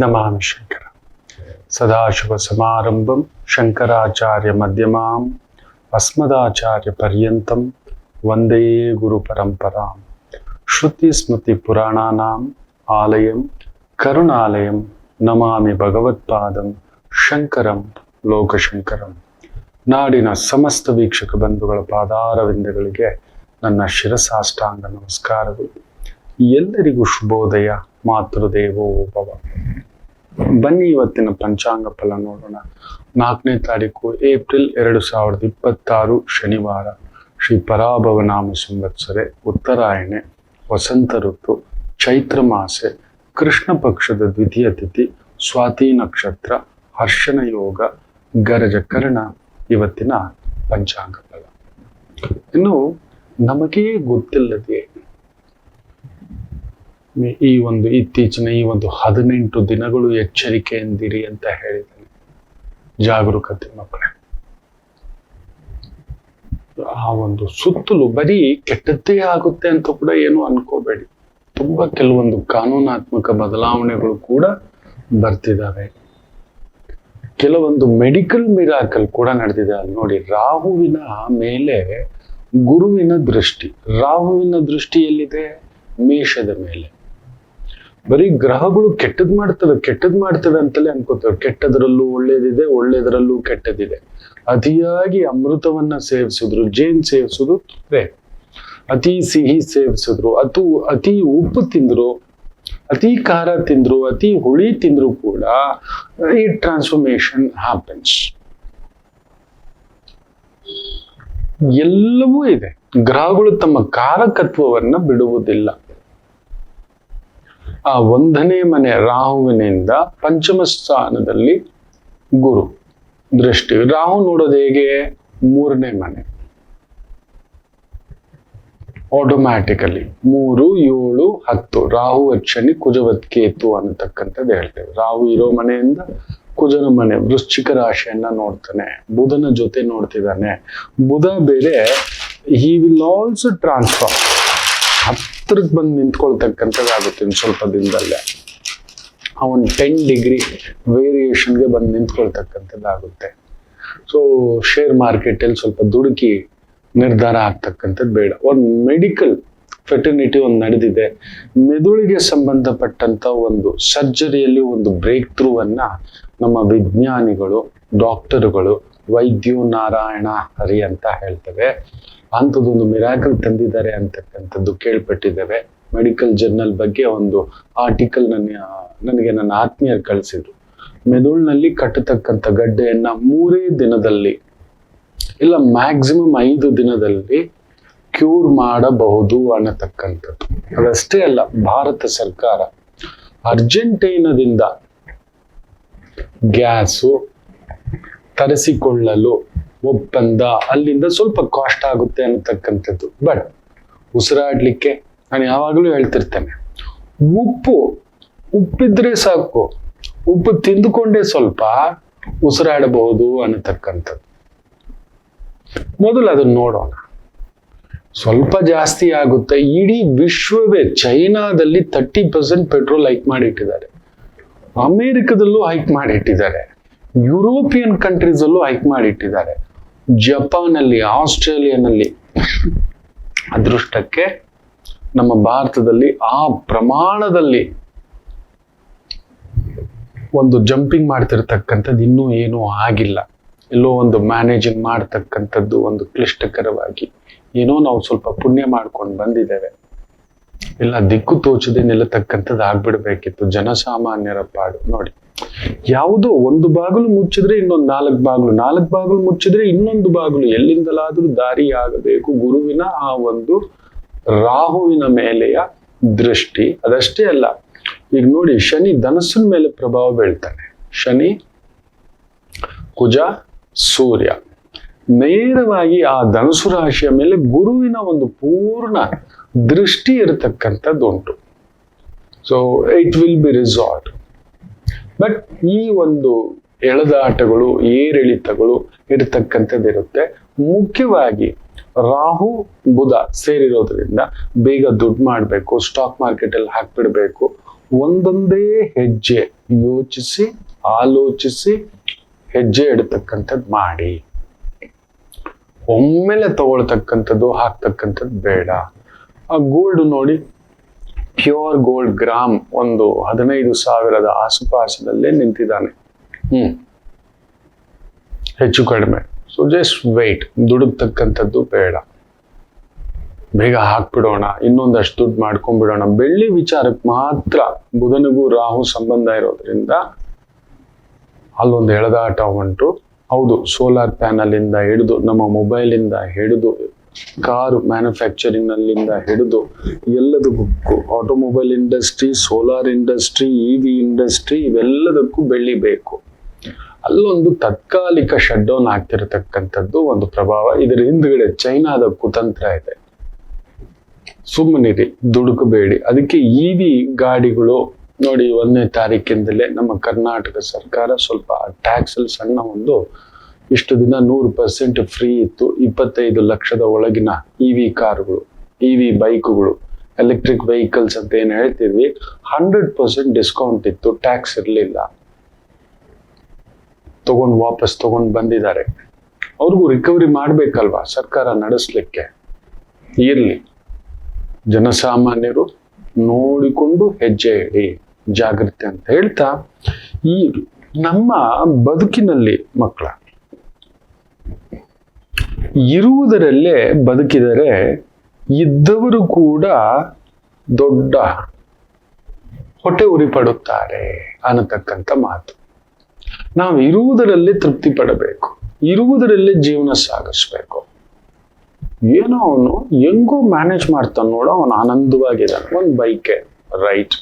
ನಮಾಮಿ ಶಂಕರ ಸದಾಶಿವ ಸಮಾರಂಭಂ ಶಂಕರಾಚಾರ್ಯ ಮಧ್ಯಮಾಂ ಅಸ್ಮದಾಚಾರ್ಯ ಪರ್ಯಂತಂ ವಂದೇ ಗುರು ಪರಂಪರಾಂ ಶ್ರುತಿ ಸ್ಮೃತಿ ಪುರಾಣಾನಾಂ ಆಲಯಂ ಕರುಣಾಲಯಂ ನಮಾಮಿ ಭಗವತ್ಪಾದಂ ಶಂಕರಂ ಲೋಕಶಂಕರಂ. ನಾಡಿನ ಸಮಸ್ತ ವೀಕ್ಷಕ ಬಂಧುಗಳ ಪಾದಾರವಿಂದಗಳಿಗೆ ನನ್ನ ಶಿರಸಾಷ್ಟಾಂಗ ನಮಸ್ಕಾರಗಳು. ಎಲ್ಲರಿಗೂ ಶುಭೋದಯ. ಮಾತೃದೇವೋ ಭವ. ಬನ್ನಿ ಇವತ್ತಿನ ಪಂಚಾಂಗ ಫಲ ನೋಡೋಣ. 4ನೇ ತಾರೀಕು ಏಪ್ರಿಲ್ 2026 ಶನಿವಾರ. ಶ್ರೀ ಪರಾಭವನಾಮ ಸಂವತ್ಸರೆ, ಉತ್ತರಾಯಣೆ, ವಸಂತ ಋತು, ಚೈತ್ರ ಮಾಸೆ, ಕೃಷ್ಣ ಪಕ್ಷದ ದ್ವಿತೀಯ ತಿಥಿ, ಸ್ವಾತಿ ನಕ್ಷತ್ರ, ಹರ್ಷಣ ಯೋಗ, ಗರಜ ಕರ್ಣ ಇವತ್ತಿನ ಪಂಚಾಂಗ ಫಲ. ಇನ್ನು ನಮಗೇ ಗೊತ್ತಿಲ್ಲದೆ ಇತ್ತೀಚಿನ 18 ದಿನಗಳು ಎಚ್ಚರಿಕೆಯಿಂದಿರಿ ಅಂತ ಹೇಳಿದ್ದೇನೆ. ಜಾಗರೂಕತೆ ಮಕ್ಕಳೇ. ಆ ಸುತ್ತಲೂ ಬರೀ ಕೆಟ್ಟದ್ದೇ ಆಗುತ್ತೆ ಅಂತ ಕೂಡ ಏನು ಅನ್ಕೋಬೇಡಿ. ತುಂಬಾ ಕೆಲವೊಂದು ಕಾನೂನಾತ್ಮಕ ಬದಲಾವಣೆಗಳು ಕೂಡ ಬರ್ತಿದ್ದಾವೆ. ಕೆಲವೊಂದು ಮೆಡಿಕಲ್ ಮಿರಾಕಲ್ ಕೂಡ ನಡೆದಿದೆ. ಅಲ್ಲಿ ನೋಡಿ, ರಾಹುವಿನ ಮೇಲೆ ಗುರುವಿನ ದೃಷ್ಟಿ. ರಾಹುವಿನ ದೃಷ್ಟಿ ಎಲ್ಲಿದೆ? ಮೇಷದ ಮೇಲೆ. ಬರೀ ಗ್ರಹಗಳು ಕೆಟ್ಟದ್ ಮಾಡ್ತವೆ ಅಂತಲೇ ಅನ್ಕೋತೇವೆ. ಕೆಟ್ಟದ್ರಲ್ಲೂ ಒಳ್ಳೇದಿದೆ, ಒಳ್ಳೇದ್ರಲ್ಲೂ ಕೆಟ್ಟದಿದೆ. ಅತಿಯಾಗಿ ಅಮೃತವನ್ನ ಸೇವಿಸಿದ್ರು, ಜೇನ್ ಸೇವಿಸಿದ್ರು ತೊಂದ್ರೆ. ಅತಿ ಸಿಹಿ ಸೇವಿಸಿದ್ರು, ಅತಿ ಉಪ್ಪು ತಿಂದ್ರು, ಅತಿ ಖಾರ ತಿಂದ್ರು, ಅತಿ ಹುಳಿ ತಿಂದ್ರು ಕೂಡ ಈ ಟ್ರಾನ್ಸ್ಫಾರ್ಮೇಶನ್ ಹ್ಯಾಪನ್ಸ್. ಎಲ್ಲವೂ ಇದೆ. ಗ್ರಹಗಳು ತಮ್ಮ ಕಾರಕತ್ವವನ್ನ ಬಿಡುವುದಿಲ್ಲ. ಆ 1ನೇ ಮನೆ ರಾಹುವಿನಿಂದ ಪಂಚಮ ಸ್ಥಾನದಲ್ಲಿ ಗುರು ದೃಷ್ಟಿ. ರಾಹು ನೋಡೋದು ಹೇಗೆ? 3ನೇ ಮನೆ. ಆಟೋಮ್ಯಾಟಿಕಲಿ 3, 7, 10 ರಾಹು ಶನಿ ಕುಜವತ್ ಕೇತು ಅನ್ನತಕ್ಕಂಥದ್ದು ಹೇಳ್ತೇವೆ. ರಾಹು ಇರೋ ಮನೆಯಿಂದ ಕುಜನ ಮನೆ ವೃಶ್ಚಿಕ ರಾಶಿಯನ್ನ ನೋಡ್ತಾನೆ, ಬುಧನ ಜೊತೆ ನೋಡ್ತಿದ್ದಾನೆ. ಬುಧ ಬೇರೆ, ಹಿ ವಿಲ್ ಆಲ್ಸೋ ಟ್ರಾನ್ಸ್ಫಾರ್ಮ್, ಹತ್ರಕ್ಕೆ ಬಂದು ನಿಂತ್ಕೊಳ್ತಕ್ಕಂಥದ್ದಾಗುತ್ತೆ ಇನ್ನು ಸ್ವಲ್ಪ ದಿನದಲ್ಲೇ. ಅವನ್ 10 ಡಿಗ್ರಿ ವೇರಿಯೇಷನ್ಗೆ ಬಂದು ನಿಂತ್ಕೊಳ್ತಕ್ಕಂಥದ್ದಾಗುತ್ತೆ. ಸೊ ಶೇರ್ ಮಾರ್ಕೆಟಲ್ಲಿ ಸ್ವಲ್ಪ ದುಡುಕಿ ನಿರ್ಧಾರ ಆಗ್ತಕ್ಕಂಥದ್ದು ಬೇಡ. ಒಂದು ಮೆಡಿಕಲ್ ಫೆಟರ್ನಿಟಿ ಒಂದು ನಡೆದಿದೆ. ಮೆದುಳಿಗೆ ಸಂಬಂಧಪಟ್ಟಂತ ಒಂದು ಸರ್ಜರಿಯಲ್ಲಿ ಒಂದು ಬ್ರೇಕ್ ಥ್ರೂ ಅನ್ನ ನಮ್ಮ ವಿಜ್ಞಾನಿಗಳು, ಡಾಕ್ಟರ್ಗಳು, ವೈದ್ಯೋ ನಾರಾಯಣ ಹರಿ ಅಂತ ಹೇಳ್ತೇವೆ, ಅಂಥದ್ದೊಂದು ಮಿರಾಕಲ್ ತಂದಿದ್ದಾರೆ ಅಂತಕ್ಕಂಥದ್ದು ಕೇಳ್ಪಟ್ಟಿದ್ದೇವೆ. ಮೆಡಿಕಲ್ ಜರ್ನಲ್ ಬಗ್ಗೆ ಒಂದು ಆರ್ಟಿಕಲ್ ನನಗೆ ನನ್ನ ಆತ್ಮೀಯರು ಕಳಿಸಿದ್ರು. ಮೆದುಳಿನಲ್ಲಿ ಕಟ್ಟತಕ್ಕಂಥ ಗಡ್ಡೆಯನ್ನ 3 ದಿನದಲ್ಲಿ ಇಲ್ಲ ಮ್ಯಾಕ್ಸಿಮಮ್ 5 ದಿನದಲ್ಲಿ ಕ್ಯೂರ್ ಮಾಡಬಹುದು ಅನ್ನತಕ್ಕಂಥದ್ದು. ಅದಷ್ಟೇ ಅಲ್ಲ, ಭಾರತ ಸರ್ಕಾರ ಅರ್ಜೆಂಟೈನಾದಿಂದ ಗ್ಯಾಸು ತರಿಸಿಕೊಳ್ಳಲು ಒಪ್ಪಂದ, ಅಲ್ಲಿಂದ ಸ್ವಲ್ಪ ಕಾಸ್ಟ್ ಆಗುತ್ತೆ ಅನ್ನತಕ್ಕಂಥದ್ದು. ಬಟ್ ಉಸಿರಾಡ್ಲಿಕ್ಕೆ ನಾನು ಯಾವಾಗಲೂ ಹೇಳ್ತಿರ್ತೇನೆ, ಉಪ್ಪಿದ್ರೆ ಸಾಕು, ಉಪ್ಪು ತಿಂದುಕೊಂಡೇ ಸ್ವಲ್ಪ ಉಸಿರಾಡಬಹುದು ಅನ್ನತಕ್ಕಂಥದ್ದು. ಮೊದಲು ಅದನ್ನ ನೋಡೋಣ. ಸ್ವಲ್ಪ ಜಾಸ್ತಿ ಆಗುತ್ತೆ. ಇಡೀ ವಿಶ್ವವೇ, ಚೈನಾದಲ್ಲಿ 30% ಪೆಟ್ರೋಲ್ ಹೈಕ್ ಮಾಡಿಟ್ಟಿದ್ದಾರೆ, ಅಮೆರಿಕದಲ್ಲೂ ಹೈಕ್ ಮಾಡಿಟ್ಟಿದ್ದಾರೆ, ಯುರೋಪಿಯನ್ ಕಂಟ್ರೀಸ್ ಅಲ್ಲೂ ಹೈಕ್ ಮಾಡಿಟ್ಟಿದ್ದಾರೆ, ಜಪಾನಲ್ಲಿ, ಆಸ್ಟ್ರೇಲಿಯಾನಲ್ಲಿ. ಅದೃಷ್ಟಕ್ಕೆ ನಮ್ಮ ಭಾರತದಲ್ಲಿ ಆ ಪ್ರಮಾಣದಲ್ಲಿ ಒಂದು ಜಂಪಿಂಗ್ ಮಾಡ್ತಿರ್ತಕ್ಕಂಥದ್ದು ಇನ್ನೂ ಏನೂ ಆಗಿಲ್ಲ. ಎಲ್ಲೋ ಒಂದು ಮ್ಯಾನೇಜಿಂಗ್ ಮಾಡ್ತಕ್ಕಂಥದ್ದು ಒಂದು ಕ್ಲಿಷ್ಟಕರವಾಗಿ ಏನೋ ನಾವು ಸ್ವಲ್ಪ ಪುಣ್ಯ ಮಾಡ್ಕೊಂಡು ಬಂದಿದ್ದೇವೆ. ಎಲ್ಲ ದಿಕ್ಕು ತೋಚದೆ ನಿಲ್ಲತಕ್ಕಂಥದ್ದು ಆಗ್ಬಿಡ್ಬೇಕಿತ್ತು ಜನಸಾಮಾನ್ಯರ ಪಾಡು. ನೋಡಿ, ಯಾವುದೋ ಒಂದು ಬಾಗಿಲು ಮುಚ್ಚಿದ್ರೆ ಇನ್ನೊಂದು 4 ಬಾಗಿಲು, 4 ಬಾಗಿಲು ಮುಚ್ಚಿದ್ರೆ ಇನ್ನೊಂದು ಬಾಗಿಲು, ಎಲ್ಲಿಂದಲಾದ್ರೂ ದಾರಿ ಆಗಬೇಕು. ಗುರುವಿನ ಆ ಒಂದು ರಾಹುವಿನ ಮೇಲೆಯ ದೃಷ್ಟಿ. ಅದಷ್ಟೇ ಅಲ್ಲ, ಈಗ ನೋಡಿ, ಶನಿ ಧನಸ್ಸಿನ ಮೇಲೆ ಪ್ರಭಾವ ಬೀಳ್ತಾನೆ. ಶನಿ, ಕುಜ, ಸೂರ್ಯ ನೇರವಾಗಿ ಆ ಧನುಸು ರಾಶಿಯ ಮೇಲೆ ಗುರುವಿನ ಒಂದು ಪೂರ್ಣ ದೃಷ್ಟಿ ಇರತಕ್ಕಂಥದ್ದು ಉಂಟು. So it will be result. But ಈ ಒಂದು ಎಳೆದಾಟಗಳು, ಏರಿಳಿತಗಳು ಇರತಕ್ಕಂಥದ್ದು ಇರುತ್ತೆ. ಮುಖ್ಯವಾಗಿ ರಾಹು ಬುಧ ಸೇರಿರೋದ್ರಿಂದ ಬೇಗ ದುಡ್ಡು ಮಾಡಬೇಕು, ಸ್ಟಾಕ್ ಮಾರ್ಕೆಟ್ ಅಲ್ಲಿ ಹಾಕ್ಬಿಡ್ಬೇಕು, ಒಂದೊಂದೇ ಹೆಜ್ಜೆ ಯೋಚಿಸಿ ಆಲೋಚಿಸಿ ಹೆಜ್ಜೆ ಇಡತಕ್ಕಂಥದ್ದು ಮಾಡಿ. ಒಮ್ಮೆಲೆ ತಗೊಳ್ತಕ್ಕಂಥದ್ದು ಹಾಕ್ತಕ್ಕಂಥದ್ದು ಬೇಡ. ಆ ಗೋಲ್ಡ್ ನೋಡಿ, ಪ್ಯೂರ್ ಗೋಲ್ಡ್ ಗ್ರಾಮ್ ಒಂದು 15,000 ಆಸುಪಾಸಿನಲ್ಲೇ ನಿಂತಿದ್ದಾನೆ. ಹೆಚ್ಚು ಕಡಿಮೆ. So just weight. ದುಡುಕ್ತಕ್ಕಂಥದ್ದು ಬೇಡ. ಬೇಗ ಹಾಕ್ಬಿಡೋಣ, ಇನ್ನೊಂದಷ್ಟು ದುಡ್ಡು ಮಾಡ್ಕೊಂಡ್ಬಿಡೋಣ. ಬೆಳ್ಳಿ ವಿಚಾರಕ್ಕೆ ಮಾತ್ರ ಬುಧನಿಗೂ ರಾಹು ಸಂಬಂಧ ಇರೋದ್ರಿಂದ ಅಲ್ಲೊಂದು ಎಳೆದಾಟ ಉಂಟು. ಹೌದು, ಸೋಲಾರ್ ಪ್ಯಾನಲ್ ಇಂದ ಹಿಡಿದು ನಮ್ಮ ಮೊಬೈಲ್ ಇಂದ ಹಿಡಿದು ಕಾರು ಮ್ಯಾನುಫ್ಯಾಕ್ಚರಿಂಗ್ ನಲ್ಲಿಂದ ಹಿಡಿದು ಎಲ್ಲದಕ್ಕೂ automobile industry, solar industry, EV industry, ಇವೆಲ್ಲದಕ್ಕೂ ಬೆಳ್ಳಿ ಬೇಕು. ಅಲ್ಲೊಂದು ತಾತ್ಕಾಲಿಕ ಶಟ್ ಡೌನ್ ಆಗ್ತಿರತಕ್ಕಂಥದ್ದು ಒಂದು ಪ್ರಭಾವ. ಇದರ ಹಿಂದ್ಗಡೆ ಚೈನಾದ ಕುತಂತ್ರ ಇದೆ. ಸುಮ್ಮನಿರಿ, ದುಡುಕಬೇಡಿ. ಅದಕ್ಕೆ EV ಗಾಡಿಗಳು ನೋಡಿ 1ನೇ ತಾರೀಕಿಂದಲೇ ನಮ್ಮ ಕರ್ನಾಟಕ ಸರ್ಕಾರ ಸ್ವಲ್ಪ ಟ್ಯಾಕ್ಸ್ ಅಲ್ಲಿ ಸಣ್ಣ ಒಂದು ಇಷ್ಟು ದಿನ 100% ಫ್ರೀ ಇತ್ತು. 25 ಲಕ್ಷದ ಒಳಗಿನ EV ಕಾರುಗಳು, EV ಬೈಕ್ಗಳು, ಎಲೆಕ್ಟ್ರಿಕ್ ವೆಹಿಕಲ್ಸ್ ಅಂತ ಏನ್ ಹೇಳ್ತೀವಿ, 100% ಡಿಸ್ಕೌಂಟ್ ಇತ್ತು, ಟ್ಯಾಕ್ಸ್ ಇರಲಿಲ್ಲ. ವಾಪಸ್ ತಗೊಂಡು ಬಂದಿದ್ದಾರೆ. ಅವ್ರಿಗೂ ರಿಕವರಿ ಮಾಡ್ಬೇಕಲ್ವಾ ಸರ್ಕಾರ ನಡೆಸ್ಲಿಕ್ಕೆ. ಇರ್ಲಿ, ಜನಸಾಮಾನ್ಯರು ನೋಡಿಕೊಂಡು ಹೆಜ್ಜೆ ಇಡಿ, ಜಾಗೃತಿ ಅಂತ ಹೇಳ್ತಾ, ಈ ನಮ್ಮ ಬದುಕಿನಲ್ಲಿ ಮಕ್ಕಳ ಇರುವುದರಲ್ಲೇ ಬದುಕಿದರೆ ಇದ್ದವರು ಕೂಡ ದೊಡ್ಡ ಹೊಟ್ಟೆ ಉರಿ ಪಡುತ್ತಾರೆ ಅನ್ನತಕ್ಕಂಥ ಮಾತು. ನಾವು ಇರುವುದರಲ್ಲೇ ತೃಪ್ತಿ ಪಡಬೇಕು, ಇರುವುದರಲ್ಲೇ ಜೀವನ ಸಾಗಿಸ್ಬೇಕು. ಏನೋ ಅವನು ಹೆಂಗೋ ಮ್ಯಾನೇಜ್ ಮಾಡ್ತಾನೆ ನೋಡೋ, ಅವನು ಆನಂದವಾಗಿದ್ದಾನೆ. ಒಂದು ಬೈಕೆ ರೈಟ್,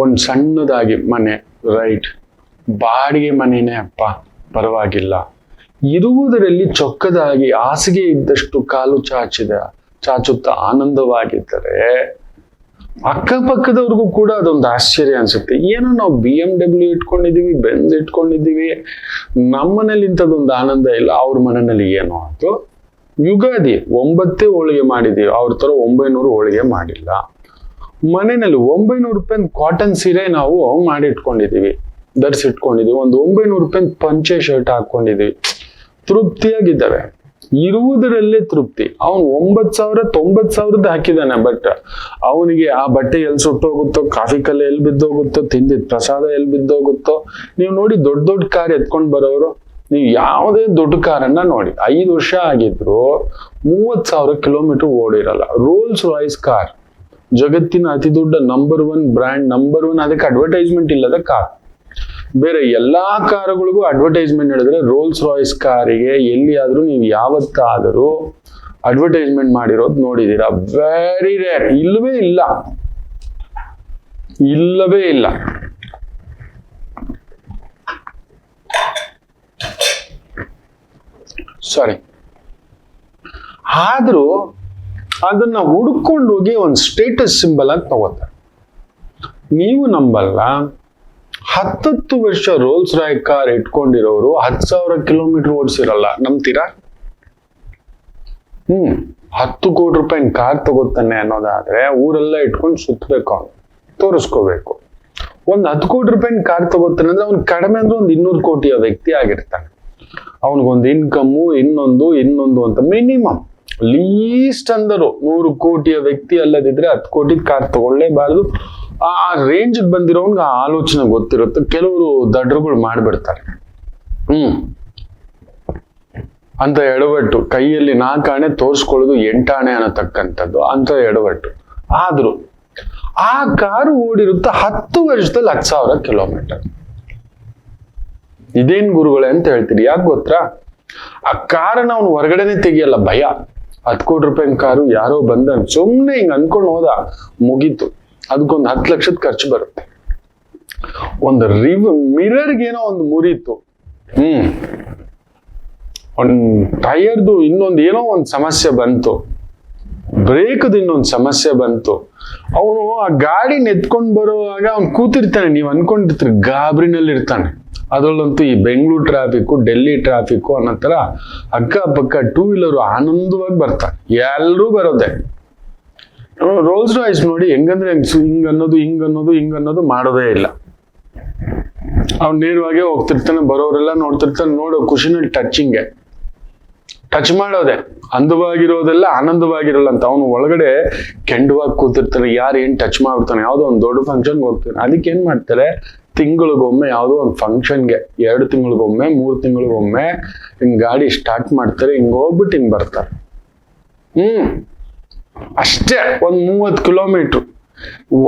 ಒಂದು ಸಣ್ಣದಾಗಿ ಮನೆ ರೈಟ್, ಬಾಡಿಗೆ ಮನೆನೇ ಅಪ್ಪ ಪರವಾಗಿಲ್ಲ. ಇರುವುದರಲ್ಲಿ ಚೊಕ್ಕದಾಗಿ ಹಾಸಿಗೆ ಇದ್ದಷ್ಟು ಕಾಲು ಚಾಚುತ್ತಾ ಆನಂದವಾಗಿದ್ದರೆ ಅಕ್ಕಪಕ್ಕದವ್ರಿಗೂ ಕೂಡ ಅದೊಂದು ಆಶ್ಚರ್ಯ ಅನ್ಸುತ್ತೆ. ಏನೋ ನಾವು BMW ಇಟ್ಕೊಂಡಿದೀವಿ, ಬೆಂಜ್ ಇಟ್ಕೊಂಡಿದ್ದೀವಿ, ನಮ್ಮನೇಲಿ ಇಂಥದ್ದೊಂದು ಆನಂದ ಇಲ್ಲ, ಅವ್ರ ಮನೆಯಲ್ಲಿ ಏನೋ ಆಯ್ತು. ಯುಗಾದಿ 9 ಹೋಳಿಗೆ ಮಾಡಿದೀವಿ, ಅವ್ರ ತರ 900 ಹೋಳಿಗೆ ಮಾಡಿಲ್ಲ. ಮನೆಯಲ್ಲಿ 900 ರೂಪಾಯಿ ಕಾಟನ್ ಸೀರೆ ನಾವು ಮಾಡಿ ಇಟ್ಕೊಂಡಿದೀವಿ, ಧರಿಸಿಟ್ಕೊಂಡಿದೀವಿ. ಒಂದು 900 ರೂಪಾಯಿ ಪಂಚೆ ಶರ್ಟ್ ಹಾಕೊಂಡಿದೀವಿ, ತೃಪ್ತಿಯಾಗಿದ್ದಾವೆ. ಇರುವುದರಲ್ಲೇ ತೃಪ್ತಿ. ಅವನು 9,000 90,000 ಹಾಕಿದಾನೆ, ಬಟ್ ಅವನಿಗೆ ಆ ಬಟ್ಟೆ ಎಲ್ಲಿ ಸುಟ್ಟೋಗುತ್ತೋ, ಕಾಫಿ ಕಲ್ಲು ಎಲ್ಲಿ ಬಿದ್ದೋಗುತ್ತೋ, ತಿಂದಿದ್ ಪ್ರಸಾದ ಎಲ್ಲಿ ಬಿದ್ದೋಗುತ್ತೋ. ನೀವು ನೋಡಿ, ದೊಡ್ಡ ದೊಡ್ಡ ಕಾರ್ ಎತ್ಕೊಂಡ್ ಬರೋರು, ನೀವು ಯಾವುದೇ ದೊಡ್ಡ ಕಾರನ್ನ ನೋಡಿ, 5 ವರ್ಷ ಆಗಿದ್ರು 30,000 ಕಿಲೋಮೀಟರ್ ಓಡಿರಲ್ಲ. ರೋಲ್ಸ್ ರಾಯ್ಸ್ ಕಾರ್ ಜಗತ್ತಿನ ಅತಿ ದೊಡ್ಡ ನಂಬರ್ 1 ಬ್ರ್ಯಾಂಡ್, ನಂಬರ್ 1. ಅದಕ್ಕೆ ಅಡ್ವರ್ಟೈಸ್ಮೆಂಟ್ ಇಲ್ಲದ ಕಾರ್. ಬೇರೆ ಎಲ್ಲಾ ಕಾರುಗಳಿಗೂ ಅಡ್ವರ್ಟೈಸ್ಮೆಂಟ್ ಹೇಳಿದ್ರೆ, ರೋಲ್ಸ್ ರಾಯ್ಸ್ ಕಾರಿಗೆ ಎಲ್ಲಿ ಆದ್ರೂ ನೀವು ಯಾವತ್ತಾದರೂ ಅಡ್ವರ್ಟೈಸ್ಮೆಂಟ್ ಮಾಡಿರೋದು ನೋಡಿದೀರಾ? Very rare. ಇಲ್ಲವೇ ಇಲ್ಲ. ಸಾರಿ. ಆದ್ರೂ ಅದನ್ನ ಹುಡ್ಕೊಂಡು ಹೋಗಿ ಒಂದು ಸ್ಟೇಟಸ್ ಸಿಂಬಲ್ ಆಗಿ ತಗೋತಾರೆ. ನೀವು ನಂಬಲ್ಲ, 10 ವರ್ಷ ರೋಲ್ಸ್ ರಾಯ್ ಕಾರ್ ಇಟ್ಕೊಂಡಿರೋರು 10,000 ಕಿಲೋಮೀಟರ್ ಓಡಿಸಿರಲ್ಲ. ನಂಬ್ತೀರಾ? 10 ಕೋಟಿ ರೂಪಾಯಿ ಕಾರ್ ತಗೋತಾನೆ ಅನ್ನೋದಾದ್ರೆ ಊರೆಲ್ಲ ಇಟ್ಕೊಂಡು ಸುತ್ತಬೇಕು, ಅವನು ತೋರಿಸ್ಕೋಬೇಕು. ಒಂದ್ 10 ಕೋಟಿ ರೂಪಾಯಿ ಕಾರ್ ತಗೋತಾನೆ ಅಂದ್ರೆ ಅವ್ನು ಕಡಿಮೆ ಅಂದ್ರೆ ಒಂದು 200 ಕೋಟಿಯ ವ್ಯಕ್ತಿ ಆಗಿರ್ತಾನೆ. ಅವನಿಗೊಂದು ಇನ್ಕಮ್ಮು ಇನ್ನೊಂದು ಅಂತ ಮಿನಿಮಮ್ ಲೀಸ್ಟ್ ಅಂದರು 100 ಕೋಟಿಯ ವ್ಯಕ್ತಿ ಅಲ್ಲದಿದ್ರೆ 10 ಕೋಟಿ ಕಾರ್ ತಗೊಳ್ಳೇಬಾರದು. ಆ ರೇಂಜ್ ಬಂದಿರೋನ್ಗೆ ಆ ಆಲೋಚನೆ ಗೊತ್ತಿರುತ್ತೆ. ಕೆಲವರು ದಡ್ರುಗಳು ಮಾಡ್ಬಿಡ್ತಾರೆ. ಅಂತ ಎಡವಟ್ಟು, ಕೈಯಲ್ಲಿ 4 ಆಣೆ ತೋರಿಸ್ಕೊಳ್ಳೋದು 8 ಆಣೆ ಅನ್ನತಕ್ಕಂಥದ್ದು ಅಂತ ಎಡವಟ್ಟು. ಆದ್ರೂ ಆ ಕಾರು ಓಡಿರುತ್ತೆ 10 ವರ್ಷದಲ್ಲಿ 10,000 ಕಿಲೋಮೀಟರ್. ಇದೇನ್ ಗುರುಗಳೇ ಅಂತ ಹೇಳ್ತೀರಿ. ಯಾಕೆ ಗೊತ್ತಾ? ಆ ಕಾರನ್ನ ಅವನು ಹೊರಗಡೆನೆ ತೆಗಿಯಲ್ಲ, ಭಯ. 10 ಕೋಟಿ ರೂಪಾಯಿ ಕಾರು ಯಾರೋ ಬಂದ ಸುಮ್ನೆ ಹಿಂಗ್ ಅನ್ಕೊಂಡು ಹೋದ, ಮುಗೀತು. ಅದಕ್ಕೊಂದು 10 ಲಕ್ಷದ ಖರ್ಚು ಬರುತ್ತೆ. ಒಂದು ಮಿರರ್ಗೇನೋ ಒಂದು ಮುರಿತು, ಒಂದ್ ಟೈರ್ದು ಇನ್ನೊಂದು ಏನೋ ಒಂದು ಸಮಸ್ಯೆ ಬಂತು, ಬ್ರೇಕ್ದು ಇನ್ನೊಂದು ಸಮಸ್ಯೆ ಬಂತು. ಅವನು ಆ ಗಾಡಿ ಎತ್ಕೊಂಡ್ ಬರುವಾಗ ಅವ್ನು ಕೂತಿರ್ತಾನೆ, ನೀವ್ ಅನ್ಕೊಂಡಿರ್ತೀರಿ ಗಾಬರಿನಲ್ಲಿ ಇರ್ತಾನೆ. ಅದ್ರಲ್ಲಂತೂ ಈ ಬೆಂಗಳೂರು ಟ್ರಾಫಿಕ್, ಡೆಲ್ಲಿ ಟ್ರಾಫಿಕ್ ಅನ್ನೋ ತರ ಅಕ್ಕಪಕ್ಕ 2 ವೀಲರ್ ಆನಂದವಾಗಿ ಬರ್ತಾನೆ. ಎಲ್ಲರೂ ಬರೋದೆ. ರೋಲ್ಸ್ ರಾಯ್ಸ್ ನೋಡಿ ಹೆಂಗಂದ್ರೆ ಹಿಂಗ್ ಅನ್ನೋದು ಮಾಡೋದೇ ಇಲ್ಲ. ಅವ್ನು ನೇರವಾಗಿ ಹೋಗ್ತಿರ್ತಾನೆ, ಬರೋರೆಲ್ಲ ನೋಡ್ತಿರ್ತಾನೆ, ನೋಡೋ ಖುಷಿನಲ್ಲಿ ಟಚ್ ಮಾಡೋದೆ. ಅಂದವಾಗಿರೋದೆಲ್ಲ ಆನಂದವಾಗಿರಲ್ಲ ಅಂತ. ಅವನು ಒಳಗಡೆ ಕೆಂಡವಾಗಿ ಕೂತಿರ್ತಾನೆ, ಯಾರು ಏನ್ ಟಚ್ ಮಾಡ್ಬಿಡ್ತಾನೆ. ಯಾವುದೋ ಒಂದು ದೊಡ್ಡ ಫಂಕ್ಷನ್ಗೆ ಹೋಗ್ತಾನೆ, ಅದಕ್ಕೆ ಏನ್ ಮಾಡ್ತಾರೆ, ತಿಂಗಳಿಗೊಮ್ಮೆ ಯಾವುದೋ ಒಂದು ಫಂಕ್ಷನ್ಗೆ 2 ತಿಂಗಳಿಗೊಮ್ಮೆ 3 ತಿಂಗಳಿಗೊಮ್ಮೆ ಹಿಂಗ್ ಗಾಡಿ ಸ್ಟಾರ್ಟ್ ಮಾಡ್ತಾರೆ, ಹಿಂಗ್ ಹೋಗ್ಬಿಟ್ಟು ಹಿಂಗ್ ಬರ್ತಾರೆ. ಅಷ್ಟೇ, ಒಂದ್ 30 ಕಿಲೋಮೀಟರ್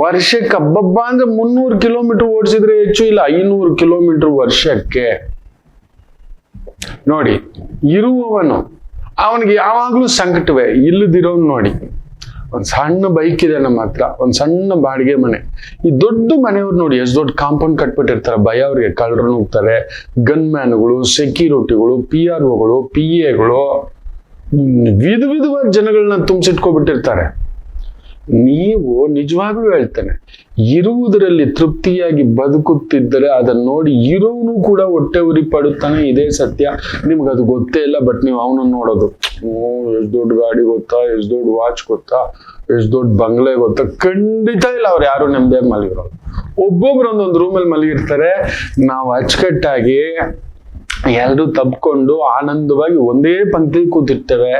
ವರ್ಷಕ್ಕೆ. ಹಬ್ಬಬ್ಬ ಅಂದ್ರೆ 300 ಕಿಲೋಮೀಟರ್ ಓಡಿಸಿದ್ರೆ ಹೆಚ್ಚು ಇಲ್ಲ, 500 ಕಿಲೋಮೀಟರ್ ವರ್ಷಕ್ಕೆ. ನೋಡಿ, ಇರುವವನು ಅವನಿಗೆ ಯಾವಾಗ್ಲೂ ಸಂಕಟವೇ. ಇಲ್ಲದಿರೋನ್ ನೋಡಿ, ಒಂದ್ ಸಣ್ಣ ಬೈಕ್ ಇದೆ ನಮ್ಮ ಹತ್ರ, ಒಂದ್ ಸಣ್ಣ ಬಾಡಿಗೆ ಮನೆ. ಈ ದೊಡ್ಡ ಮನೆಯವ್ರು ನೋಡಿ ಎಷ್ಟು ದೊಡ್ಡ ಕಾಂಪೌಂಡ್ ಕಟ್ಬಿಟ್ಟಿರ್ತಾರೆ. ಭಯ ಅವ್ರಿಗೆ, ಕಳ್ಳರು ನುಗ್ತಾರೆ, ಗನ್ ಮ್ಯಾನ್ಗಳು, ಸೆಕ್ಯೂರಿಟಿಗಳು, PROಗಳು, PAಗಳು, ವಿಧವಾದ ಜನಗಳನ್ನ ತುಂಬಿಸಿಟ್ಕೊಬಿಟ್ಟಿರ್ತಾರೆ. ನೀವು ನಿಜವಾಗ್ಲೂ ಹೇಳ್ತೇನೆ, ಇರುವುದರಲ್ಲಿ ತೃಪ್ತಿಯಾಗಿ ಬದುಕುತ್ತಿದ್ದರೆ ಅದನ್ನ ನೋಡಿ ಇರೋನು ಕೂಡ ಹೊಟ್ಟೆ ಉರಿ ಪಡುತ್ತಾನೆ. ಇದೇ ಸತ್ಯ. ನಿಮ್ಗದು ಗೊತ್ತೇ ಇಲ್ಲ, ಬಟ್ ನೀವು ಅವನನ್ನು ನೋಡೋದು, ಎಷ್ಟು ದೊಡ್ಡ ಗಾಡಿ ಗೊತ್ತಾ, ಎಷ್ಟು ದೊಡ್ಡ ವಾಚ್ ಗೊತ್ತಾ, ಎಷ್ಟು ದೊಡ್ಡ ಬಂಗ್ಲೆ ಗೊತ್ತಾ. ಖಂಡಿತ ಇಲ್ಲ, ಅವ್ರು ಯಾರು ನೆಮ್ಮದಿಯಾಗಿ ಮಲಗಿರೋದು. ಒಬ್ಬೊಬ್ರು ಒಂದೊಂದು ರೂಮಲ್ಲಿ ಮಲಗಿರ್ತಾರೆ. ನಾವು ಅಚ್ಚುಕಟ್ಟಾಗಿ ಎಲ್ಲರೂ ತಬ್ಕೊಂಡು ಆನಂದವಾಗಿ ಒಂದೇ ಪಂಕ್ತಿ ಕೂತಿರ್ತೇವೆ,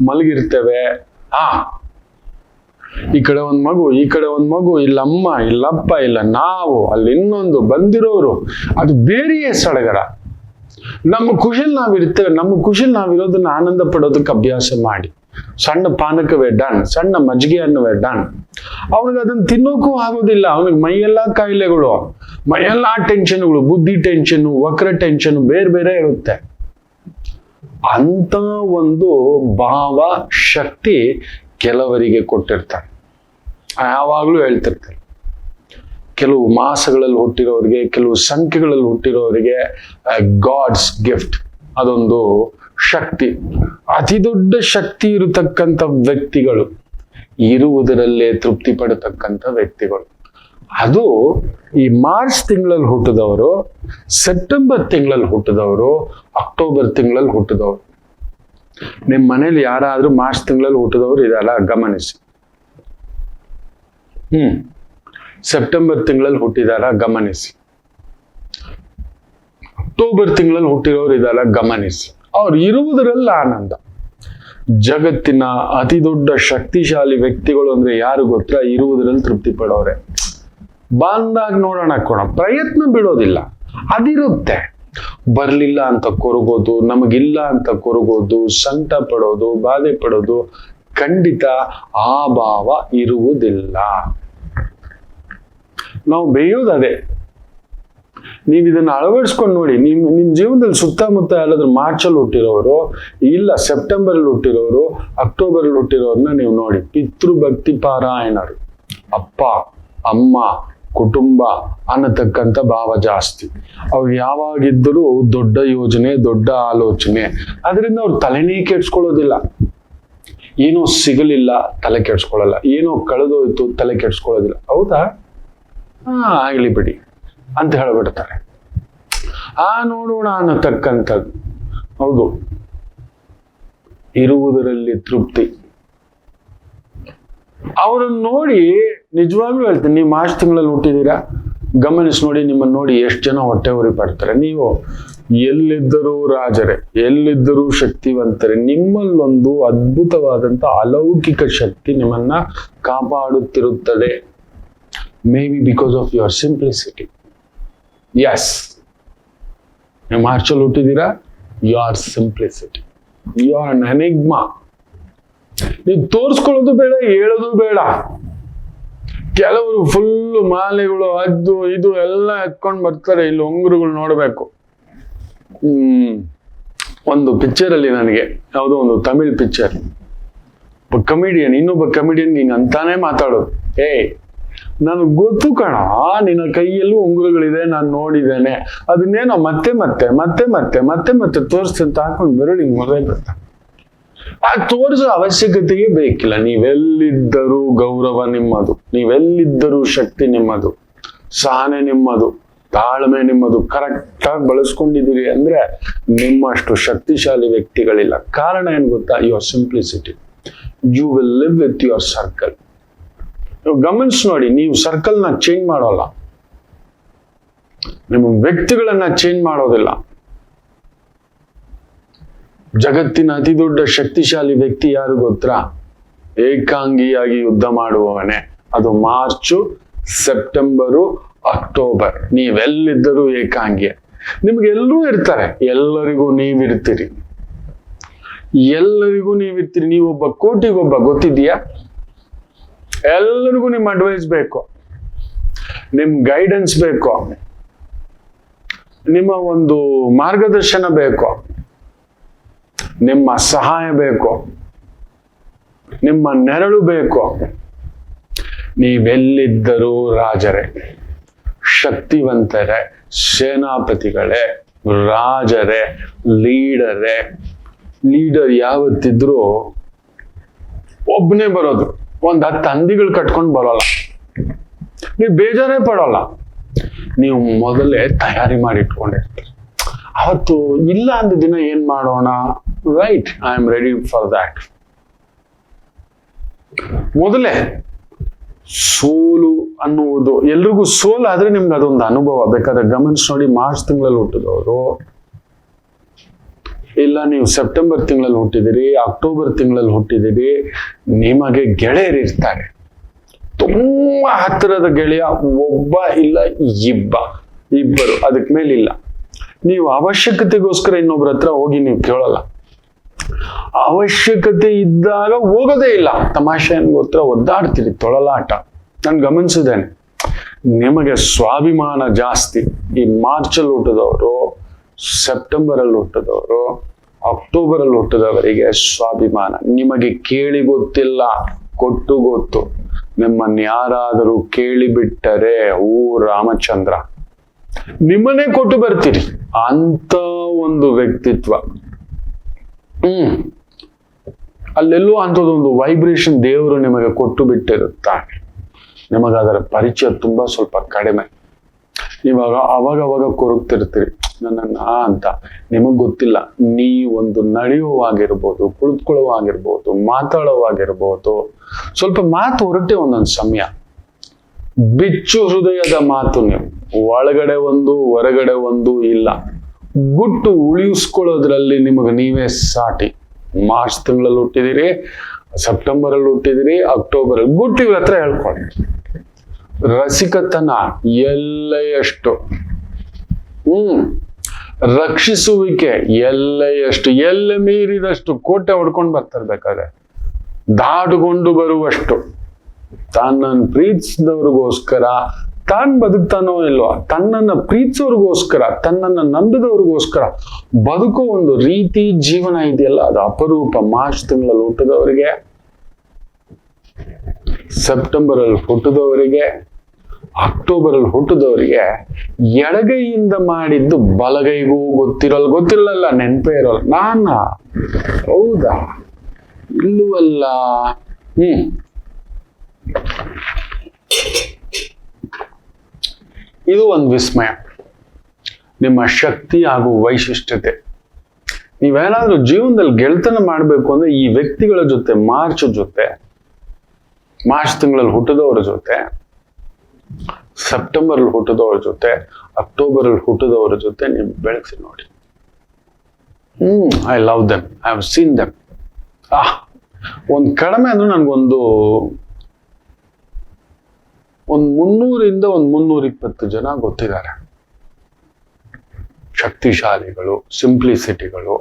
ಮಲಗಿರ್ತೇವೆ. ಈ ಕಡೆ ಒಂದ್ ಮಗು, ಈ ಕಡೆ ಒಂದ್ ಮಗು, ಇಲ್ಲಮ್ಮ, ಇಲ್ಲಪ್ಪ, ಇಲ್ಲ ನಾವು, ಅಲ್ಲಿ ಇನ್ನೊಂದು ಬಂದಿರೋರು. ಅದು ಬೇರೆಯೇ ಸಡಗರ. ನಮ್ಮ ಖುಷಿಲ್ ನಾವಿರ್ತೇವೆ. ನಮ್ಮ ಖುಷಿಲ್ ನಾವಿರೋದನ್ನ ಆನಂದ ಪಡೋದಕ್ಕೆ ಅಭ್ಯಾಸ ಮಾಡಿ. ಸಣ್ಣ ಪಾನಕವೇ ಡನ್, ಸಣ್ಣ ಮಜ್ಜಿಗೆ ಅನ್ನವೇ ಡನ್. ಅವನಿಗೆ ಅದನ್ನ ತಿನ್ನೋಕ್ಕೂ ಆಗೋದಿಲ್ಲ. ಅವನಿಗೆ ಮೈಯೆಲ್ಲಾ ಕಾಯಿಲೆಗಳು, ಮೈಯೆಲ್ಲಾ ಟೆನ್ಷನ್ಗಳು, ಬುದ್ಧಿ ಟೆನ್ಷನ್, ವಕ್ರ ಟೆನ್ಷನ್ ಬೇರೆ ಬೇರೆ ಇರುತ್ತೆ. ಅಂತ ಒಂದು ಭಾವ ಶಕ್ತಿ ಕೆಲವರಿಗೆ ಕೊಟ್ಟಿರ್ತಾರೆ. ಯಾವಾಗ್ಲೂ ಹೇಳ್ತಿರ್ತಾರೆ, ಕೆಲವು ಮಾಸಗಳಲ್ಲಿ ಹುಟ್ಟಿರೋರಿಗೆ, ಕೆಲವು ಸಂಖ್ಯೆಗಳಲ್ಲಿ ಹುಟ್ಟಿರೋರಿಗೆ ಗಾಡ್ಸ್ ಗಿಫ್ಟ್, ಅದೊಂದು ಶಕ್ತಿ, ಅತಿ ದೊಡ್ಡ ಶಕ್ತಿ ಇರತಕ್ಕಂಥ ವ್ಯಕ್ತಿಗಳು, ಇರುವುದರಲ್ಲೇ ತೃಪ್ತಿ ಪಡತಕ್ಕಂಥ ವ್ಯಕ್ತಿಗಳು. ಅದು ಈ ಮಾರ್ಚ್ ತಿಂಗಳಲ್ಲಿ ಹುಟ್ಟಿದವರು, ಸೆಪ್ಟೆಂಬರ್ ತಿಂಗಳಲ್ಲಿ ಹುಟ್ಟಿದವರು, ಅಕ್ಟೋಬರ್ ತಿಂಗಳಲ್ಲಿ ಹುಟ್ಟಿದವರು. ನಿಮ್ ಮನೇಲಿ ಯಾರಾದ್ರೂ ಮಾರ್ಚ್ ತಿಂಗಳಲ್ಲಿ ಹುಟ್ಟಿದವರು ಇದಲ್ಲ, ಗಮನಿಸಿ. ಸೆಪ್ಟೆಂಬರ್ ತಿಂಗಳಲ್ಲಿ ಹುಟ್ಟಿದಾರ, ಗಮನಿಸಿ. ಅಕ್ಟೋಬರ್ ತಿಂಗಳಲ್ಲಿ ಹುಟ್ಟಿರೋರು ಇದಲ್ಲ, ಗಮನಿಸಿ. ಅವ್ರು ಇರುವುದರಲ್ಲ ಆನಂದ. ಜಗತ್ತಿನ ಅತಿ ದೊಡ್ಡ ಶಕ್ತಿಶಾಲಿ ವ್ಯಕ್ತಿಗಳು ಅಂದ್ರೆ ಯಾರು ಗೊತ್ತಾ? ಇರುವುದರಲ್ಲಿ ತೃಪ್ತಿ ಪಡೋರೆ. ಬಂದಾಗ ನೋಡೋಣ ಪ್ರಯತ್ನ ಬಿಡೋದಿಲ್ಲ, ಅದಿರುತ್ತೆ. ಬರ್ಲಿಲ್ಲ ಅಂತ ಕೊರಗೋದು, ನಮಗಿಲ್ಲ ಅಂತ ಕೊರಗೋದು, ಸಂಕಟ ಪಡೋದು, ಬಾಧೆ ಪಡೋದು, ಖಂಡಿತ ಆ ಭಾವ ಇರುವುದಿಲ್ಲ. ನಾವು ಬೇಯೋದು ಅದೇ. ನೀವು ಇದನ್ನ ಅಳವಡಿಸ್ಕೊಂಡು ನೋಡಿ. ನಿಮ್ ಜೀವನದಲ್ಲಿ ಸುತ್ತಮುತ್ತ ಯಾರಾದ್ರೂ ಮಾರ್ಚಲ್ಲಿ ಹುಟ್ಟಿರೋರು, ಇಲ್ಲ ಸೆಪ್ಟೆಂಬರ್ ಅಲ್ಲಿ ಹುಟ್ಟಿರೋರು, ಅಕ್ಟೋಬರ್ ಅಲ್ಲಿ ಹುಟ್ಟಿರೋರ್ನ ನೀವು ನೋಡಿ. ಪಿತೃಭಕ್ತಿ ಪಾರಾಯಣರು, ಅಪ್ಪ ಅಮ್ಮ ಕುಟುಂಬ ಅನ್ನತಕ್ಕಂಥ ಭಾವ ಜಾಸ್ತಿ. ಅವ್ರು ಯಾವಾಗಿದ್ದರೂ ದೊಡ್ಡ ಯೋಜನೆ, ದೊಡ್ಡ ಆಲೋಚನೆ. ಅದರಿಂದ ಅವ್ರು ತಲೆನೇ ಕೆಡ್ಸ್ಕೊಳ್ಳೋದಿಲ್ಲ. ಏನೋ ಸಿಗಲಿಲ್ಲ ತಲೆ ಕೆಡ್ಸ್ಕೊಳ್ಳಲ್ಲ, ಏನೋ ಕಳೆದೋಯ್ತು ತಲೆ ಕೆಡ್ಸ್ಕೊಳ್ಳೋದಿಲ್ಲ. ಹೌದಾ, ಆಗ್ಲಿ ಬಿಡಿ ಅಂತ ಹೇಳ್ಬಿಡ್ತಾರೆ. ನೋಡೋಣ ಅನ್ನತಕ್ಕಂಥದ್ದು. ಹೌದು, ಇರುವುದರಲ್ಲಿ ತೃಪ್ತಿ. ಅವ್ರನ್ನ ನೋಡಿ ನಿಜವಾಗ್ಲೂ ಹೇಳ್ತೀನಿ, ನೀವು ಮಾರ್ಚ್ ತಿಂಗಳಲ್ಲಿ ಹುಟ್ಟಿದೀರಾ, ಗಮನಿಸಿ ನೋಡಿ. ನಿಮ್ಮನ್ನು ನೋಡಿ ಎಷ್ಟು ಜನ ಹೊಟ್ಟೆ ಉರಿ ಪಡ್ತಾರೆ. ನೀವು ಎಲ್ಲಿದ್ದರೂ ರಾಜರೇ, ಎಲ್ಲಿದ್ದರೂ ಶಕ್ತಿವಂತರೇ. ನಿಮ್ಮಲ್ಲೊಂದು ಅದ್ಭುತವಾದಂತ ಅಲೌಕಿಕ ಶಕ್ತಿ ನಿಮ್ಮನ್ನ ಕಾಪಾಡುತ್ತಿರುತ್ತದೆ. May be because of your simplicity. Yes, ನೀವು ಮಾರ್ಚಲ್ಲಿ ಹುಟ್ಟಿದೀರಾ, ಯುವರ್ ಸಿಂಪ್ಲಿಸಿಟಿ, ಯುವರ್ ಎನಿಗ್ಮಾ. ನೀವು ತೋರಿಸ್ಕೊಳ್ಳೋದು ಬೇಡ, ಹೇಳೋದು ಬೇಡ. ಕೆಲವರು ಫುಲ್ ಮಾಲೆಗಳು, ಅದು ಇದು ಎಲ್ಲ ಎತ್ಕೊಂಡು ಬರ್ತಾರೆ. ಇಲ್ಲಿ ಉಂಗುರುಗಳು ನೋಡ್ಬೇಕು. ಒಂದು ಪಿಕ್ಚರ್ ಅಲ್ಲಿ ನನಗೆ ಯಾವುದೋ ಒಂದು ತಮಿಳ್ ಪಿಕ್ಚರ್, ಕಮಿಡಿಯನ್ ಇನ್ನೊಬ್ಬ ಕಮಿಡಿಯನ್ ಹಿಂಗ್ ಅಂತಾನೆ ಮಾತಾಡೋದು, ನನಗ್ ಗೊತ್ತು ಕಣ, ನಿನ್ನ ಕೈಯಲ್ಲೂ ಉಂಗುರಗಳಿದೆ, ನಾನು ನೋಡಿದ್ದೇನೆ, ಅದನ್ನೇನೋ ಮತ್ತೆ ಮತ್ತೆ ಮತ್ತೆ ಮತ್ತೆ ಮತ್ತೆ ಮತ್ತೆ ತೋರಿಸ್ತೀನಿ ಅಂತ ಹಾಕೊಂಡು ಬೆರಳಿ ಮೊದಲೇ ಬರ್ತಾನೆ. ಆ ತೋರಿಸೋ ಅವಶ್ಯಕತೆಯೇ ಬೇಕಿಲ್ಲ. ನೀವೆಲ್ಲಿದ್ದರೂ ಗೌರವ ನಿಮ್ಮದು, ನೀವೆಲ್ಲಿದ್ದರೂ ಶಕ್ತಿ ನಿಮ್ಮದು, ಸಹನೆ ನಿಮ್ಮದು, ತಾಳ್ಮೆ ನಿಮ್ಮದು. ಕರೆಕ್ಟ್ ಆಗಿ ಬಳಸ್ಕೊಂಡಿದ್ದೀರಿ ಅಂದ್ರೆ ನಿಮ್ಮಷ್ಟು ಶಕ್ತಿಶಾಲಿ ವ್ಯಕ್ತಿಗಳಿಲ್ಲ. ಕಾರಣ ಏನ್ ಗೊತ್ತಾ? Your simplicity. You will live with your circle. ಗಮನಿಸಿ ನೋಡಿ, ನೀವು ಸರ್ಕಲ್ನ ಚೇಂಜ್ ಮಾಡೋಲ್ಲ, ನಿಮ್ಮ ವ್ಯಕ್ತಿಗಳನ್ನ ಚೇಂಜ್ ಮಾಡೋದಿಲ್ಲ. ಜಗತ್ತಿನ ಅತಿ ದೊಡ್ಡ ಶಕ್ತಿಶಾಲಿ ವ್ಯಕ್ತಿ ಯಾರು ಗೊತ್ತಾ? ಏಕಾಂಗಿಯಾಗಿ ಯುದ್ಧ ಮಾಡುವವನೇ. ಅದು ಮಾರ್ಚು, ಸೆಪ್ಟೆಂಬರು, ಅಕ್ಟೋಬರ್. ನೀವೆಲ್ಲಿದ್ದರೂ ಏಕಾಂಗಿ. ನಿಮ್ಗೆಲ್ಲರೂ ಇರ್ತಾರೆ, ಎಲ್ಲರಿಗೂ ನೀವಿರ್ತೀರಿ, ಎಲ್ಲರಿಗೂ ನೀವಿರ್ತೀರಿ. ನೀವೊಬ್ಬ ಕೋಟಿಗೊಬ್ಬ, ಗೊತ್ತಿದೆಯಾ? ಎಲ್ಲರಿಗೂ ನಿಮ್ಮ ಅಡ್ವೈಸ್ ಬೇಕು, ನಿಮ್ ಗೈಡೆನ್ಸ್ ಬೇಕು, ನಿಮ್ಮ ಒಂದು ಮಾರ್ಗದರ್ಶನ ಬೇಕು, ನಿಮ್ಮ ಸಹಾಯ ಬೇಕು, ನಿಮ್ಮ ನೆರಳು ಬೇಕು. ನೀವೆಲ್ಲಿದ್ದರೂ ರಾಜರೇ, ಶಕ್ತಿವಂತರೇ, ಸೇನಾಪತಿಗಳೇ, ರಾಜರೇ, ಲೀಡರೇ. ಲೀಡರ್ ಯಾವತ್ತಿದ್ರೂ ಒಬ್ಬನೇ ಬರೋದು, ಒಂದ್ 10 ಹಂದಿಗಳು ಕಟ್ಕೊಂಡು ಬರೋಲ್ಲ. ನೀವು ಬೇಜಾರೇ ಪಡೋಲ್ಲ, ನೀವು ಮೊದಲೇ ತಯಾರಿ ಮಾಡಿ ಇಟ್ಕೊಂಡಿರ್ತೀರಿ. ಅವತ್ತು ಇಲ್ಲ ಅಂದ ದಿನ ಏನ್ ಮಾಡೋಣ? Right, I am ready for that. ಮೊದಲೇ ಸೋಲು ಅನ್ನುವುದು ಎಲ್ರಿಗೂ ಸೋಲು ಆದ್ರೆ ನಿಮ್ಗೆ ಅದೊಂದು ಅನುಭವ. ಬೇಕಾದ್ರೆ ಗಮನಿಸಿ ನೋಡಿ, ಮಾರ್ಚ್ ತಿಂಗಳಲ್ಲಿ ಹುಟ್ಟಿದವರು, ಇಲ್ಲ ನೀವು ಸೆಪ್ಟೆಂಬರ್ ತಿಂಗಳಲ್ಲಿ ಹುಟ್ಟಿದಿರಿ, ಅಕ್ಟೋಬರ್ ತಿಂಗಳಲ್ಲಿ ಹುಟ್ಟಿದಿರಿ, ನಿಮಗೆ ಗೆಳೆಯರಿರ್ತಾರೆ. ತುಂಬಾ ಹತ್ತಿರದ ಗೆಳೆಯ ಒಬ್ಬ ಇಲ್ಲ ಇಬ್ಬರು, ಅದಕ್ಕೆ ಮೇಲಿಲ್ಲ. ನೀವು ಅವಶ್ಯಕತೆಗೋಸ್ಕರ ಇನ್ನೊಬ್ರ ಹತ್ರ ಹೋಗಿ ನೀವು ಕೇಳಲ್ಲ, ಅವಶ್ಯಕತೆ ಇದ್ದಾಗ ಹೋಗೋದೇ ಇಲ್ಲ. ತಮಾಷೆ ಗೊತ್ತರ ಒದ್ದಾಡ್ತೀರಿ, ತೊಳಲಾಟ. ನಾನು ಗಮನಿಸಿದ್ದೇನೆ, ನಿಮಗೆ ಸ್ವಾಭಿಮಾನ ಜಾಸ್ತಿ. ಈ ಮಾರ್ಚಲ್ಲಿ ಹುಟ್ಟಿದವರು, ಸೆಪ್ಟೆಂಬರ್ ಅಲ್ಲಿ ಹುಟ್ಟಿದವರು, ಅಕ್ಟೋಬರ್ ಅಲ್ಲಿ ಹುಟ್ಟಿದವರಿಗೆ ಸ್ವಾಭಿಮಾನ. ನಿಮಗೆ ಕೇಳಿ ಗೊತ್ತಿಲ್ಲ, ಕೊಟ್ಟು ಗೊತ್ತು. ನಿಮ್ಮನ್ನ ಯಾರಾದರೂ ಕೇಳಿ ಬಿಟ್ಟರೆ ರಾಮಚಂದ್ರ, ನಿಮ್ಮನ್ನೇ ಕೊಟ್ಟು ಬರ್ತೀರಿ. ಅಂತ ಒಂದು ವ್ಯಕ್ತಿತ್ವ. ಅಲ್ಲೆಲ್ಲೋ ಅಂಥದ್ದೊಂದು ವೈಬ್ರೇಷನ್ ದೇವರು ನಿಮಗೆ ಕೊಟ್ಟು ಬಿಟ್ಟಿರುತ್ತಾನೆ. ನಿಮಗೆ ಅದರ ಪರಿಚಯ ತುಂಬಾ ಸ್ವಲ್ಪ ಕಡಿಮೆ. ನೀವಾಗ ಅವಾಗ ಕೊರಗ್ತಿರ್ತೀರಿ ನನ್ನನ್ನ ಅಂತ. ನಿಮಗ್ ಗೊತ್ತಿಲ್ಲ, ನೀವೊಂದು ನಡೆಯುವಾಗಿರ್ಬೋದು, ಕುಳಿತುಕೊಳ್ಳುವಾಗಿರ್ಬೋದು, ಮಾತಾಡುವಾಗಿರ್ಬೋದು, ಸ್ವಲ್ಪ ಮಾತು ಹೊರಟೆ ಒಂದೊಂದು ಸಮಯ. ಬಿಚ್ಚು ಹೃದಯದ ಮಾತು. ನೀವು ಒಳಗಡೆ ಒಂದು ಹೊರಗಡೆ ಒಂದು ಇಲ್ಲ. ಗುಟ್ಟು ಉಳಿಸ್ಕೊಳ್ಳೋದ್ರಲ್ಲಿ ನಿಮಗೆ ನೀವೇ ಸಾಟಿ. ಮಾರ್ಚ್ ತಿಂಗಳಲ್ಲಿ ಹುಟ್ಟಿದಿರಿ, ಸೆಪ್ಟೆಂಬರ್ ಅಲ್ಲಿ ಹುಟ್ಟಿದಿರಿ, ಅಕ್ಟೋಬರ್ ಅಲ್ಲಿ ಗುಟ್ಟು ಇವ್ರ ಹತ್ರ ಹೇಳ್ಕೊಳ್ಳಿ. ರಸಿಕತನ ಎಲ್ಲೆಷ್ಟು, ರಕ್ಷಿಸುವಿಕೆ ಎಲ್ಲೆಷ್ಟು, ಎಲ್ಲ ಮೀರಿದಷ್ಟು ಕೋಟೆ ಹೊಡ್ಕೊಂಡು ಬರ್ತಿರ್ಬೇಕಾದ್ರೆ ದಾಟುಕೊಂಡು ಬರುವಷ್ಟು. ತನ್ನನ್ನು ಪ್ರೀತಿಸಿದವ್ರಿಗೋಸ್ಕರ ತಾನ್ ಬದುಕ್ತಾನೋ ಇಲ್ವೋ, ತನ್ನನ್ನ ಪ್ರೀತಿಸೋರ್ಗೋಸ್ಕರ, ತನ್ನನ್ನ ನಂಬಿದವ್ರಿಗೋಸ್ಕರ ಬದುಕೋ ಒಂದು ರೀತಿ ಜೀವನ ಇದೆಯಲ್ಲ, ಅದು ಅಪರೂಪ. ಮಾರ್ಚ್ ತಿಂಗಳಲ್ಲಿ ಹುಟ್ಟಿದವರಿಗೆ, ಸೆಪ್ಟೆಂಬರ್ ಅಲ್ಲಿ ಹುಟ್ಟಿದವರಿಗೆ, ಅಕ್ಟೋಬರ್ ಅಲ್ಲಿ ಹುಟ್ಟಿದವರಿಗೆ ಎಡಗೈಯಿಂದ ಮಾಡಿದ್ದು ಬಲಗೈಗೂ ಗೊತ್ತಿರಲ್ಲ, ನೆನಪೇ ಇರೋಲ್ಲ. ಹೌದಾ ಇಲ್ಲವಲ್ಲ. ಇದು ಒಂದು ವಿಸ್ಮಯ, ನಿಮ್ಮ ಶಕ್ತಿ ಹಾಗೂ ವೈಶಿಷ್ಟ್ಯತೆ. ನೀವೇನಾದ್ರೂ ಜೀವನದಲ್ಲಿ ಗೆಳೆತನ ಮಾಡ್ಬೇಕು ಅಂದ್ರೆ ಈ ವ್ಯಕ್ತಿಗಳ ಜೊತೆ, ಮಾರ್ಚ್ ತಿಂಗಳಲ್ಲಿ ಹುಟ್ಟಿದವರ ಜೊತೆ, ಸೆಪ್ಟೆಂಬರ್ ಅಲ್ಲಿ ಹುಟ್ಟಿದವರ ಜೊತೆ, ಅಕ್ಟೋಬರ್ ಅಲ್ಲಿ ಹುಟ್ಟಿದವರ ಜೊತೆ ನೀವು ಬೆಳೆಸಿ ನೋಡಿ. I love them, I have seen them. ಒಂದು ಕಡಿಮೆ ಅಂದ್ರೆ ನನ್ಗೊಂದು 300ರಿಂದ 320 ಜನ ಗೊತ್ತಿದ್ದಾರೆ. ಶಕ್ತಿಶಾಲಿಗಳು, ಸಿಂಪ್ಲಿಸಿಟಿಗಳು,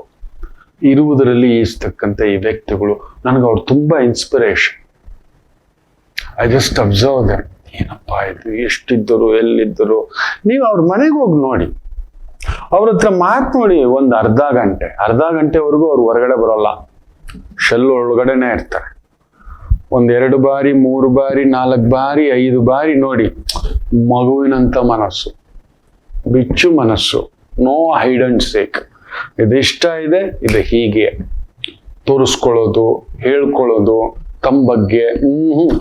ಇರುವುದರಲ್ಲಿ ಈಸ್ತಕ್ಕಂಥ ಈ ವ್ಯಕ್ತಿಗಳು ನನಗೆ ಅವ್ರು ತುಂಬಾ inspiration. I just observe them. ಏನಪ್ಪಾ ಇದು, ಎಷ್ಟಿದ್ದರು, ಎಲ್ಲಿದ್ದರು. ನೀವು ಅವ್ರ ಮನೆಗೆ ಹೋಗಿ ನೋಡಿ, ಅವ್ರ ಹತ್ರ ಮಾತನಾಡಿ ಒಂದು ಅರ್ಧ ಗಂಟೆವರೆಗೂ ಅವ್ರು ಹೊರಗಡೆ ಬರೋಲ್ಲ, ಶೆಲ್ ಒಳಗಡೆನೆ ಇರ್ತಾರೆ. 1-2 ಬಾರಿ, 3 ಬಾರಿ, 4 ಬಾರಿ, 5 ಬಾರಿ ನೋಡಿ. ಮಗುವಿನಂತ ಮನಸ್ಸು, ಬಿಚ್ಚು ಮನಸ್ಸು, ನೋ ಹೈಡ್ ಅಂಡ್ ಸೇಕ್. ಇದಿಷ್ಟ ಇದೆ, ಇದು ಹೀಗೆ ತೋರಿಸ್ಕೊಳ್ಳೋದು, ಹೇಳ್ಕೊಳ್ಳೋದು ತಮ್ಮ ಬಗ್ಗೆ.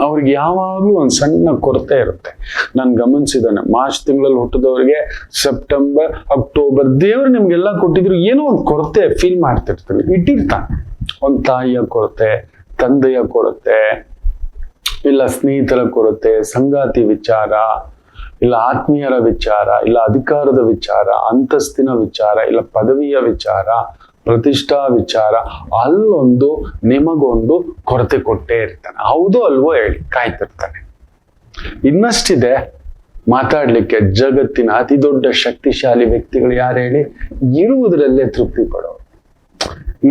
ಅವ್ರಿಗೆ ಯಾವಾಗ್ಲೂ ಒಂದು ಸಣ್ಣ ಕೊರತೆ ಇರುತ್ತೆ. ನಾನು ಗಮನಿಸಿದ್ದಾನೆ, ಮಾರ್ಚ್ ತಿಂಗಳಲ್ಲಿ ಹುಟ್ಟಿದವ್ರಿಗೆ ಸೆಪ್ಟೆಂಬರ್, ಅಕ್ಟೋಬರ್, ದೇವರು ನಿಮ್ಗೆಲ್ಲ ಕೊಟ್ಟಿದ್ರು, ಏನೋ ಒಂದು ಕೊರತೆ ಫೀಲ್ ಮಾಡ್ತಿರ್ತೀವಿ, ಇಟ್ಟಿರ್ತಾನೆ. ಒಂದು ತಾಯಿಯ ಕೊರತೆ, ತಂದೆಯ ಕೊರತೆ, ಇಲ್ಲ ಸ್ನೇಹಿತರ ಕೊರತೆ, ಸಂಗಾತಿ ವಿಚಾರ, ಇಲ್ಲ ಆತ್ಮೀಯರ ವಿಚಾರ, ಇಲ್ಲ ಅಧಿಕಾರದ ವಿಚಾರ, ಅಂತಸ್ತಿನ ವಿಚಾರ, ಇಲ್ಲ ಪದವಿಯ ವಿಚಾರ, ಪ್ರತಿಷ್ಠಾ ವಿಚಾರ, ಅಲ್ಲೊಂದು ನಿಮಗೊಂದು ಕೊರತೆ ಕೊಟ್ಟೇ ಇರ್ತಾನೆ. ಹೌದು ಅಲ್ವೋ ಹೇಳಿ, ಕಾಯ್ತಿರ್ತಾನೆ. ಇನ್ನಷ್ಟಿದೆ ಮಾತಾಡ್ಲಿಕ್ಕೆ. ಜಗತ್ತಿನ ಅತಿ ದೊಡ್ಡ ಶಕ್ತಿಶಾಲಿ ವ್ಯಕ್ತಿಗಳು ಯಾರು ಹೇಳಿ? ಇರುವುದರಲ್ಲೇ ತೃಪ್ತಿ ಪಡೋರು,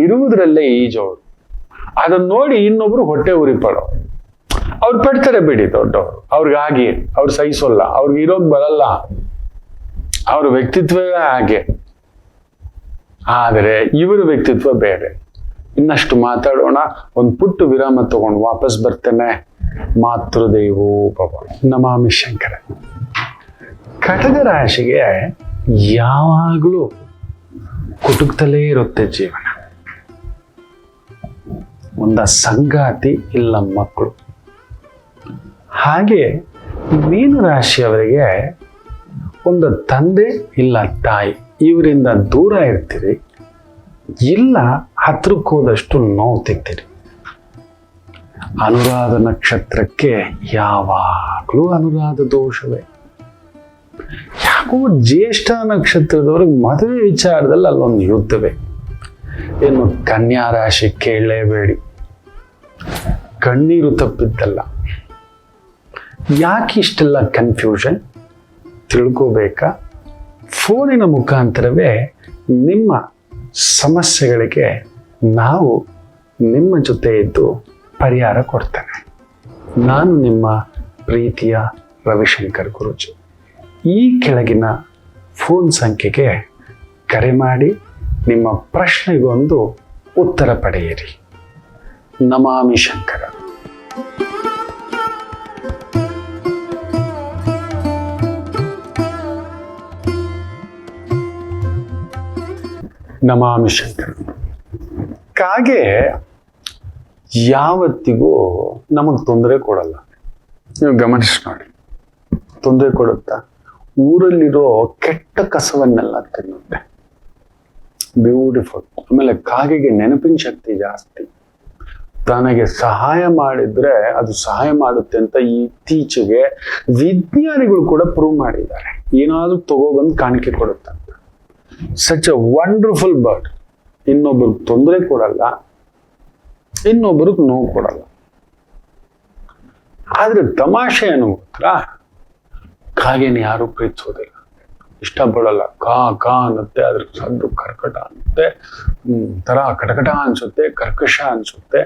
ಇರುವುದರಲ್ಲೇ ಈಜೋರು. ಅದನ್ನ ನೋಡಿ ಇನ್ನೊಬ್ರು ಹೊಟ್ಟೆ ಉರಿ ಪಡೋರು. ಅವ್ರು ಪಡ್ತಾರೆ ಬಿಡಿ ದೊಡ್ಡವರು, ಅವ್ರಿಗಾಗಿ ಅವ್ರು ಸಹಿಸೋಲ್ಲ, ಅವ್ರಿಗೆ ಇರೋಕ್ ಬರಲ್ಲ, ಅವ್ರ ವ್ಯಕ್ತಿತ್ವವೇ ಹಾಗೆ. ಆದರೆ ಇವರ ವ್ಯಕ್ತಿತ್ವ ಬೇರೆ. ಇನ್ನಷ್ಟು ಮಾತಾಡೋಣ. ಒಂದು ಪುಟ್ಟ ವಿರಾಮ ತಗೊಂಡು ವಾಪಸ್ ಬರ್ತೇನೆ. ಮಾತೃದೇವೋ ಭವ. ನಮಾಮಿ ಶಂಕರ. ಕಟಕ ರಾಶಿಗೆ ಯಾವಾಗಲೂ ಕುಟುಕ್ತಲೇ ಇರುತ್ತೆ ಜೀವನ. ಒಂದ ಸಂಗಾತಿ ಇಲ್ಲ ಮಕ್ಕಳು. ಹಾಗೆ ಮೀನ ರಾಶಿಯವರಿಗೆ ಒಂದು ತಂದೆ ಇಲ್ಲ ತಾಯಿ, ಇವರಿಂದ ದೂರ ಇರ್ತೀರಿ, ಇಲ್ಲ ಹತ್ರಕ್ಕೆ ಹೋದಷ್ಟು ನೋವು ತಿಂತೀರಿ. ಅನುರಾಧ ನಕ್ಷತ್ರಕ್ಕೆ ಯಾವಾಗಲೂ ಅನುರಾಧ ದೋಷವೇ. ಯಾಕೋ ಜ್ಯೇಷ್ಠ ನಕ್ಷತ್ರದವ್ರಿಗೆ ಮದುವೆ ವಿಚಾರದಲ್ಲಿ ಅಲ್ಲೊಂದು ಯುದ್ಧವೇ. ಇನ್ನು ಕನ್ಯಾ ರಾಶಿ ಕೇಳಲೇಬೇಡಿ, ಕಣ್ಣೀರು ತಪ್ಪಿದ್ದಲ್ಲ. ಯಾಕೆ ಇಷ್ಟೆಲ್ಲ ಕನ್ಫ್ಯೂಷನ್ ತಿಳ್ಕೋಬೇಕಾ? ಫೋನಿನ ಮುಖಾಂತರವೇ ನಿಮ್ಮ ಸಮಸ್ಯೆಗಳಿಗೆ ನಾವು ನಿಮ್ಮ ಜೊತೆ ಇದ್ದು ಪರಿಹಾರ ಕೊಡ್ತೇನೆ. ನಾನು ನಿಮ್ಮ ಪ್ರೀತಿಯ ರವಿಶಂಕರ್ ಗುರೂಜಿ. ಈ ಕೆಳಗಿನ ಫೋನ್ ಸಂಖ್ಯೆಗೆ ಕರೆ ಮಾಡಿ ನಿಮ್ಮ ಪ್ರಶ್ನೆಗೊಂದು ಉತ್ತರ ಪಡೆಯಿರಿ. ನಮಾಮಿ ಶಂಕರ. ನಮಾಮಿ ಶಂಕರ. ಕಾಗೆ ಯಾವತ್ತಿಗೂ ನಮಗೆ ತೊಂದರೆ ಕೊಡಲ್ಲ. ನೀವು ಗಮನಿಸಿ ನೋಡಿ, ತೊಂದರೆ ಕೊಡುತ್ತಾ? ಊರಲ್ಲಿರೋ ಕೆಟ್ಟ ಕಸವನ್ನೆಲ್ಲ ತಿನ್ನುತ್ತೆ. ಬ್ಯೂಟಿಫುಲ್. ಆಮೇಲೆ ಕಾಗೆಗೆ ನೆನಪಿನ ಶಕ್ತಿ ಜಾಸ್ತಿ. ತನಗೆ ಸಹಾಯ ಮಾಡಿದ್ರೆ ಅದು ಸಹಾಯ ಮಾಡುತ್ತೆ ಅಂತ ಇತ್ತೀಚೆಗೆ ವಿಜ್ಞಾನಿಗಳು ಕೂಡ ಪ್ರೂವ್ ಮಾಡಿದ್ದಾರೆ. ಏನಾದ್ರೂ ತಗೊಬಂದು ಕಾಣಿಕೆ ಕೊಡುತ್ತಂತ. Such a wonderful bird. ಇನ್ನೊಬ್ರಿಗೆ ತೊಂದರೆ ಕೊಡಲ್ಲ, ಇನ್ನೊಬ್ರಿಗೆ ನೋವು ಕೊಡಲ್ಲ. ಆದ್ರೆ ತಮಾಷೆ ಏನು ಗೊತ್ತಾ? ಕಾಗೆನ ಯಾರು ಪ್ರೀತಿಸೋದಿಲ್ಲ, ಇಷ್ಟಪಡಲ್ಲ. ಕಾ ಕಾ ಅನ್ನುತ್ತೆ, ಅದ್ರ ಸದ್ದು ಕರ್ಕಟ ಅನ್ನುತ್ತೆ, ತರ ಕಟಕಟ ಅನ್ಸುತ್ತೆ, ಕರ್ಕಶ ಅನ್ಸುತ್ತೆ,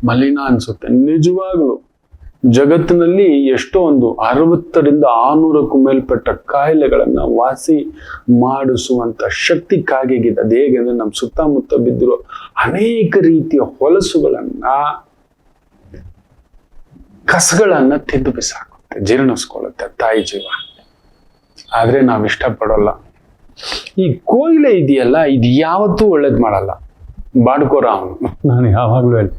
ಮಲಿನ ಅನ್ಸುತ್ತೆ. ನಿಜವಾಗ್ಲು ಜಗತ್ತಿನಲ್ಲಿ ಎಷ್ಟೋ ಒಂದು 60ರಿಂದ 600ಕ್ಕೂ ಮೇಲ್ಪಟ್ಟ ಕಾಯಿಲೆಗಳನ್ನ ವಾಸಿ ಮಾಡಿಸುವಂತ ಶಕ್ತಿ ಕಾಗೆಗಿದೆ. ಅದು ಹೇಗೆ ಅಂದ್ರೆ ನಮ್ಮ ಸುತ್ತಮುತ್ತ ಬಿದ್ದಿರೋ ಅನೇಕ ರೀತಿಯ ಹೊಲಸುಗಳನ್ನ, ಕಸಗಳನ್ನ ತಿಂದು ಬಿಸಾಕುತ್ತೆ, ಜೀರ್ಣಿಸ್ಕೊಳ್ಳುತ್ತೆ ತಾಯಿ ಜೀವ. ಆದ್ರೆ ನಾವ್ ಇಷ್ಟಪಡೋಲ್ಲ. ಈ ಕೋಯಿಲೆ ಇದೆಯಲ್ಲ, ಇದು ಯಾವತ್ತೂ ಒಳ್ಳೇದ್ ಮಾಡಲ್ಲ. ಬಾಡ್ಕೋರ ಅವನು. ನಾನು ಯಾವಾಗ್ಲೂ ಹೇಳಿ,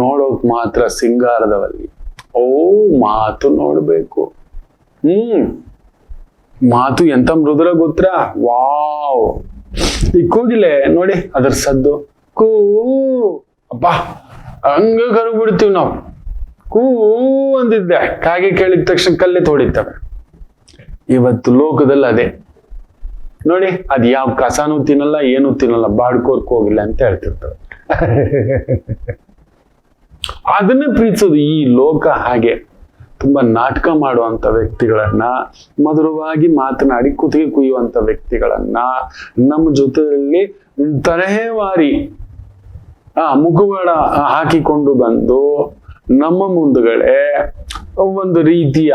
ನೋಡೋಕ್ ಮಾತ್ರ ಸಿಂಗಾರದವಲ್ಲಿ. ಓ, ಮಾತು ನೋಡ್ಬೇಕು. ಮಾತು ಎಂತ ಮೃದುರ ಗೊತ್ತಾ? ವಾವ್. ಈ ಕೋಗಿಲೆ ನೋಡಿ, ಅದರ ಸದ್ದು ಕೂ, ಅಪ್ಪಾ ಹಂಗ ಕರಗ್ಬಿಡ್ತೀವಿ ನಾವು. ಕೂ ಅಂದಿದ್ದೆ, ಕಾಗೆ ಕೇಳಿದ ತಕ್ಷಣ ಕಲ್ಲೇ ತೋಡಿತ್ತವೆ. ಇವತ್ತು ಲೋಕದಲ್ಲಿ ಅದೇ ನೋಡಿ, ಅದ್ ಯಾವ ಕಸಾನು ತಿನ್ನಲ್ಲ, ಏನು ತಿನ್ನಲ್ಲ, ಬಾಡ್ಕೋರ್ಕ್ ಹೋಗಿಲ್ಲ ಅಂತ ಹೇಳ್ತಿರ್ತವೆ. ಅದನ್ನೇ ಪ್ರೀತಿಸೋದು ಈ ಲೋಕ. ಹಾಗೆ ತುಂಬಾ ನಾಟಕ ಮಾಡುವಂತ ವ್ಯಕ್ತಿಗಳನ್ನ, ಮಧುರವಾಗಿ ಮಾತನಾಡಿ ಕುತ್ತಿಗೆ ಕುಯ್ಯುವಂತ ವ್ಯಕ್ತಿಗಳನ್ನ ನಮ್ಮ ಜೊತೆಯಲ್ಲಿ ತರಹೇವಾರಿ ಮುಖವಾಡ ಹಾಕಿಕೊಂಡು ಬಂದು ನಮ್ಮ ಮುಂದುಗಡೆ ಒಂದು ರೀತಿಯ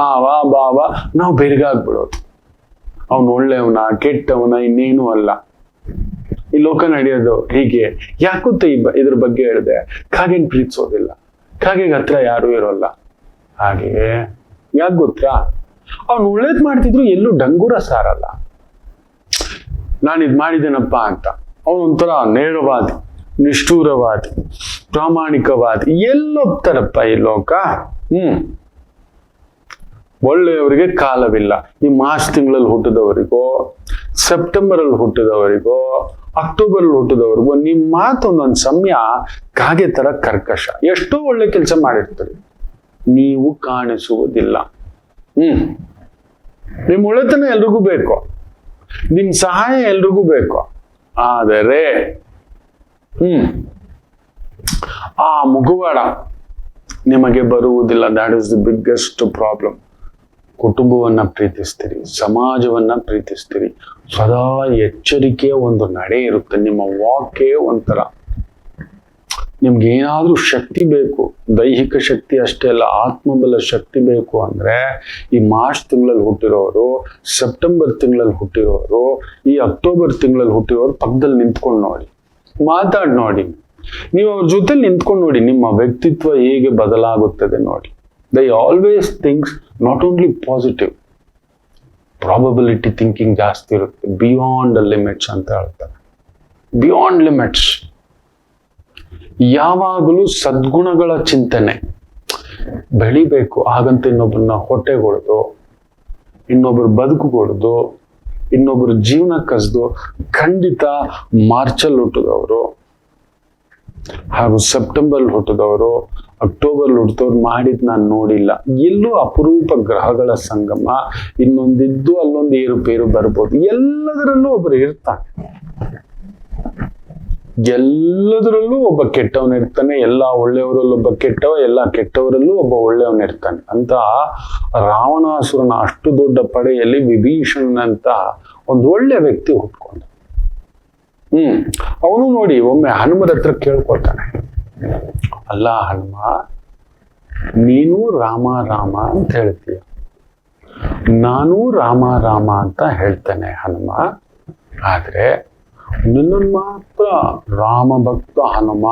ಆವ ಭಾವ ನಾವು ಬೆರಗಾಗ್ಬಿಡೋದು. ಅವನು ಒಳ್ಳೆಯವನ ಕೆಟ್ಟವನ ಇನ್ನೇನು ಅಲ್ಲ. ಈ ಲೋಕ ನಡೆಯೋದು ಹೀಗೆ. ಯಾಕುತ್ತೆ ಇದ್ರ ಬಗ್ಗೆ ಹೇಳಿದೆ, ಕಾಗೆನ್ ಪ್ರೀತಿಸೋದಿಲ್ಲ, ಕಾಗೆಗೆ ಹತ್ರ ಯಾರು ಇರೋಲ್ಲ. ಹಾಗೆ ಯಾಕೆ ಗೊತ್ತಾ? ಅವ್ನು ಒಳ್ಳೇದ್ ಮಾಡ್ತಿದ್ರು ಎಲ್ಲೂ ಡಂಗೂರ ಸಾರಲ್ಲ. ನಾನಿದ್ ಮಾಡಿದ್ದೇನಪ್ಪ ಅಂತ. ಅವನೊಂಥರ ನೇರವಾದಿ, ನಿಷ್ಠೂರವಾದಿ, ಪ್ರಾಮಾಣಿಕವಾದಿ. ಎಲ್ಲೋಗ್ತಾರಪ್ಪ ಈ ಲೋಕ. ಒಳ್ಳೆಯವರಿಗೆ ಕಾಲವಿಲ್ಲ. ಈ ಮಾರ್ಚ್ ತಿಂಗಳಲ್ಲಿ ಹುಟ್ಟಿದವರಿಗೋ, ಸೆಪ್ಟೆಂಬರ್ ಅಲ್ಲಿ ಹುಟ್ಟಿದವರಿಗೋ, ಅಕ್ಟೋಬರ್ ಅಲ್ಲಿ ಹುಟ್ಟಿದವರಿಗೋ ನಿಮ್ಮ ಮಾತೊಂದೊಂದು ಸಮಯ ಕಾಗೆ ತರ ಕರ್ಕಶ. ಎಷ್ಟೋ ಒಳ್ಳೆ ಕೆಲಸ ಮಾಡಿರ್ತಾರೆ, ನೀವು ಕಾಣಿಸುವುದಿಲ್ಲ. ನಿಮ್ಮ ಒಳ್ಳೆತನ ಎಲ್ರಿಗೂ ಬೇಕು, ನಿಮ್ ಸಹಾಯ ಎಲ್ರಿಗೂ ಬೇಕು. ಆದರೆ ಆ ಮುಖವಾಡ ನಿಮಗೆ ಬರುವುದಿಲ್ಲ. That is the biggest problem. ಕುಟುಂಬವನ್ನ ಪ್ರೀತಿಸ್ತೀರಿ, ಸಮಾಜವನ್ನ ಪ್ರೀತಿಸ್ತೀರಿ, ಸದಾ ಎಚ್ಚರಿಕೆಯ ಒಂದು ನಡೆ ಇರುತ್ತೆ. ನಿಮ್ಮ ವಾಕೇ ಒಂಥರ. ನಿಮ್ಗೆ ಏನಾದ್ರೂ ಶಕ್ತಿ ಬೇಕು, ದೈಹಿಕ ಶಕ್ತಿ ಅಷ್ಟೇ ಅಲ್ಲ, ಆತ್ಮಬಲ ಶಕ್ತಿ ಬೇಕು ಅಂದ್ರೆ ಈ ಮಾರ್ಚ್ ತಿಂಗಳಲ್ಲಿ ಹುಟ್ಟಿರೋರು, ಸೆಪ್ಟೆಂಬರ್ ತಿಂಗಳಲ್ಲಿ ಹುಟ್ಟಿರೋರು, ಈ ಅಕ್ಟೋಬರ್ ತಿಂಗಳಲ್ಲಿ ಹುಟ್ಟಿರೋರು ಪಕ್ಕದಲ್ಲಿ ನಿಂತ್ಕೊಂಡು ನೋಡಿ, ಮಾತಾಡಿ ನೋಡಿ. ನೀವು ಅವ್ರ ಜೊತೆ ನಿಂತ್ಕೊಂಡು ನೋಡಿ, ನಿಮ್ಮ ವ್ಯಕ್ತಿತ್ವ ಹೇಗೆ ಬದಲಾಗುತ್ತದೆ ನೋಡಿ. They always thinks not only positive, probability thinking ಜಾಸ್ತಿ ಇರುತ್ತೆ. ಬಿಯಾಂಡ್ ಲಿಮಿಟ್ಸ್ ಅಂತ ಹೇಳ್ತಾರೆ. Beyond limits. ಯಾವಾಗಲೂ ಸದ್ಗುಣಗಳ ಚಿಂತನೆ ಬೆಳಿಬೇಕು. ಹಾಗಂತ ಇನ್ನೊಬ್ಬರನ್ನ ಹೊಟ್ಟೆಗೊಳ್ದು, ಇನ್ನೊಬ್ಬರು ಬದುಕುಗೊಳ್ದು, ಇನ್ನೊಬ್ಬರು ಜೀವನ ಕಸ್ದು ಖಂಡಿತ ಮಾರ್ಚಲ್ಲಿ ಹುಟ್ಟಿದವರು ಹಾಗೂ ಸೆಪ್ಟೆಂಬರ್ ಹುಟ್ಟಿದವರು, ಅಕ್ಟೋಬರ್ ಹುಟ್ಟಿದವ್ರು ಮಾಡಿದ್ ನಾನು ನೋಡಿಲ್ಲ. ಎಲ್ಲೂ ಅಪರೂಪ ಗ್ರಹಗಳ ಸಂಗಮ, ಇನ್ನೊಂದಿದ್ದು ಅಲ್ಲೊಂದು ಏರುಪೇರು ಬರ್ಬೋದು. ಎಲ್ಲದರಲ್ಲೂ ಒಬ್ಬರು ಇರ್ತಾನೆ, ಎಲ್ಲದರಲ್ಲೂ ಒಬ್ಬ ಕೆಟ್ಟವನಿರ್ತಾನೆ. ಎಲ್ಲ ಒಳ್ಳೆಯವರಲ್ಲೂ ಒಬ್ಬ ಕೆಟ್ಟವ, ಎಲ್ಲ ಕೆಟ್ಟವರಲ್ಲೂ ಒಬ್ಬ ಒಳ್ಳೆಯವನಿರ್ತಾನೆ ಅಂತ ರಾವಣಾಸುರನ ಅಷ್ಟು ದೊಡ್ಡ ಪಡೆಯಲ್ಲಿ ವಿಭೀಷಣನಂತ ಒಂದು ಒಳ್ಳೆ ವ್ಯಕ್ತಿ ಹುಟ್ಕೊಂಡ. ಅವನು ನೋಡಿ ಒಮ್ಮೆ ಹನುಮರ ಹತ್ರ ಕೇಳ್ಕೊಳ್ತಾನೆ, ಅಲ್ಲ ಹನುಮ, ನೀನು ರಾಮ ರಾಮ ಅಂತ ಹೇಳ್ತೀಯ, ನಾನು ರಾಮ ರಾಮ ಅಂತ ಹೇಳ್ತೇನೆ ಹನುಮ, ಆದ್ರೆ ನಿನ್ನನ್ನು ಮಾತ್ರ ರಾಮ ಭಕ್ತ ಹನುಮ,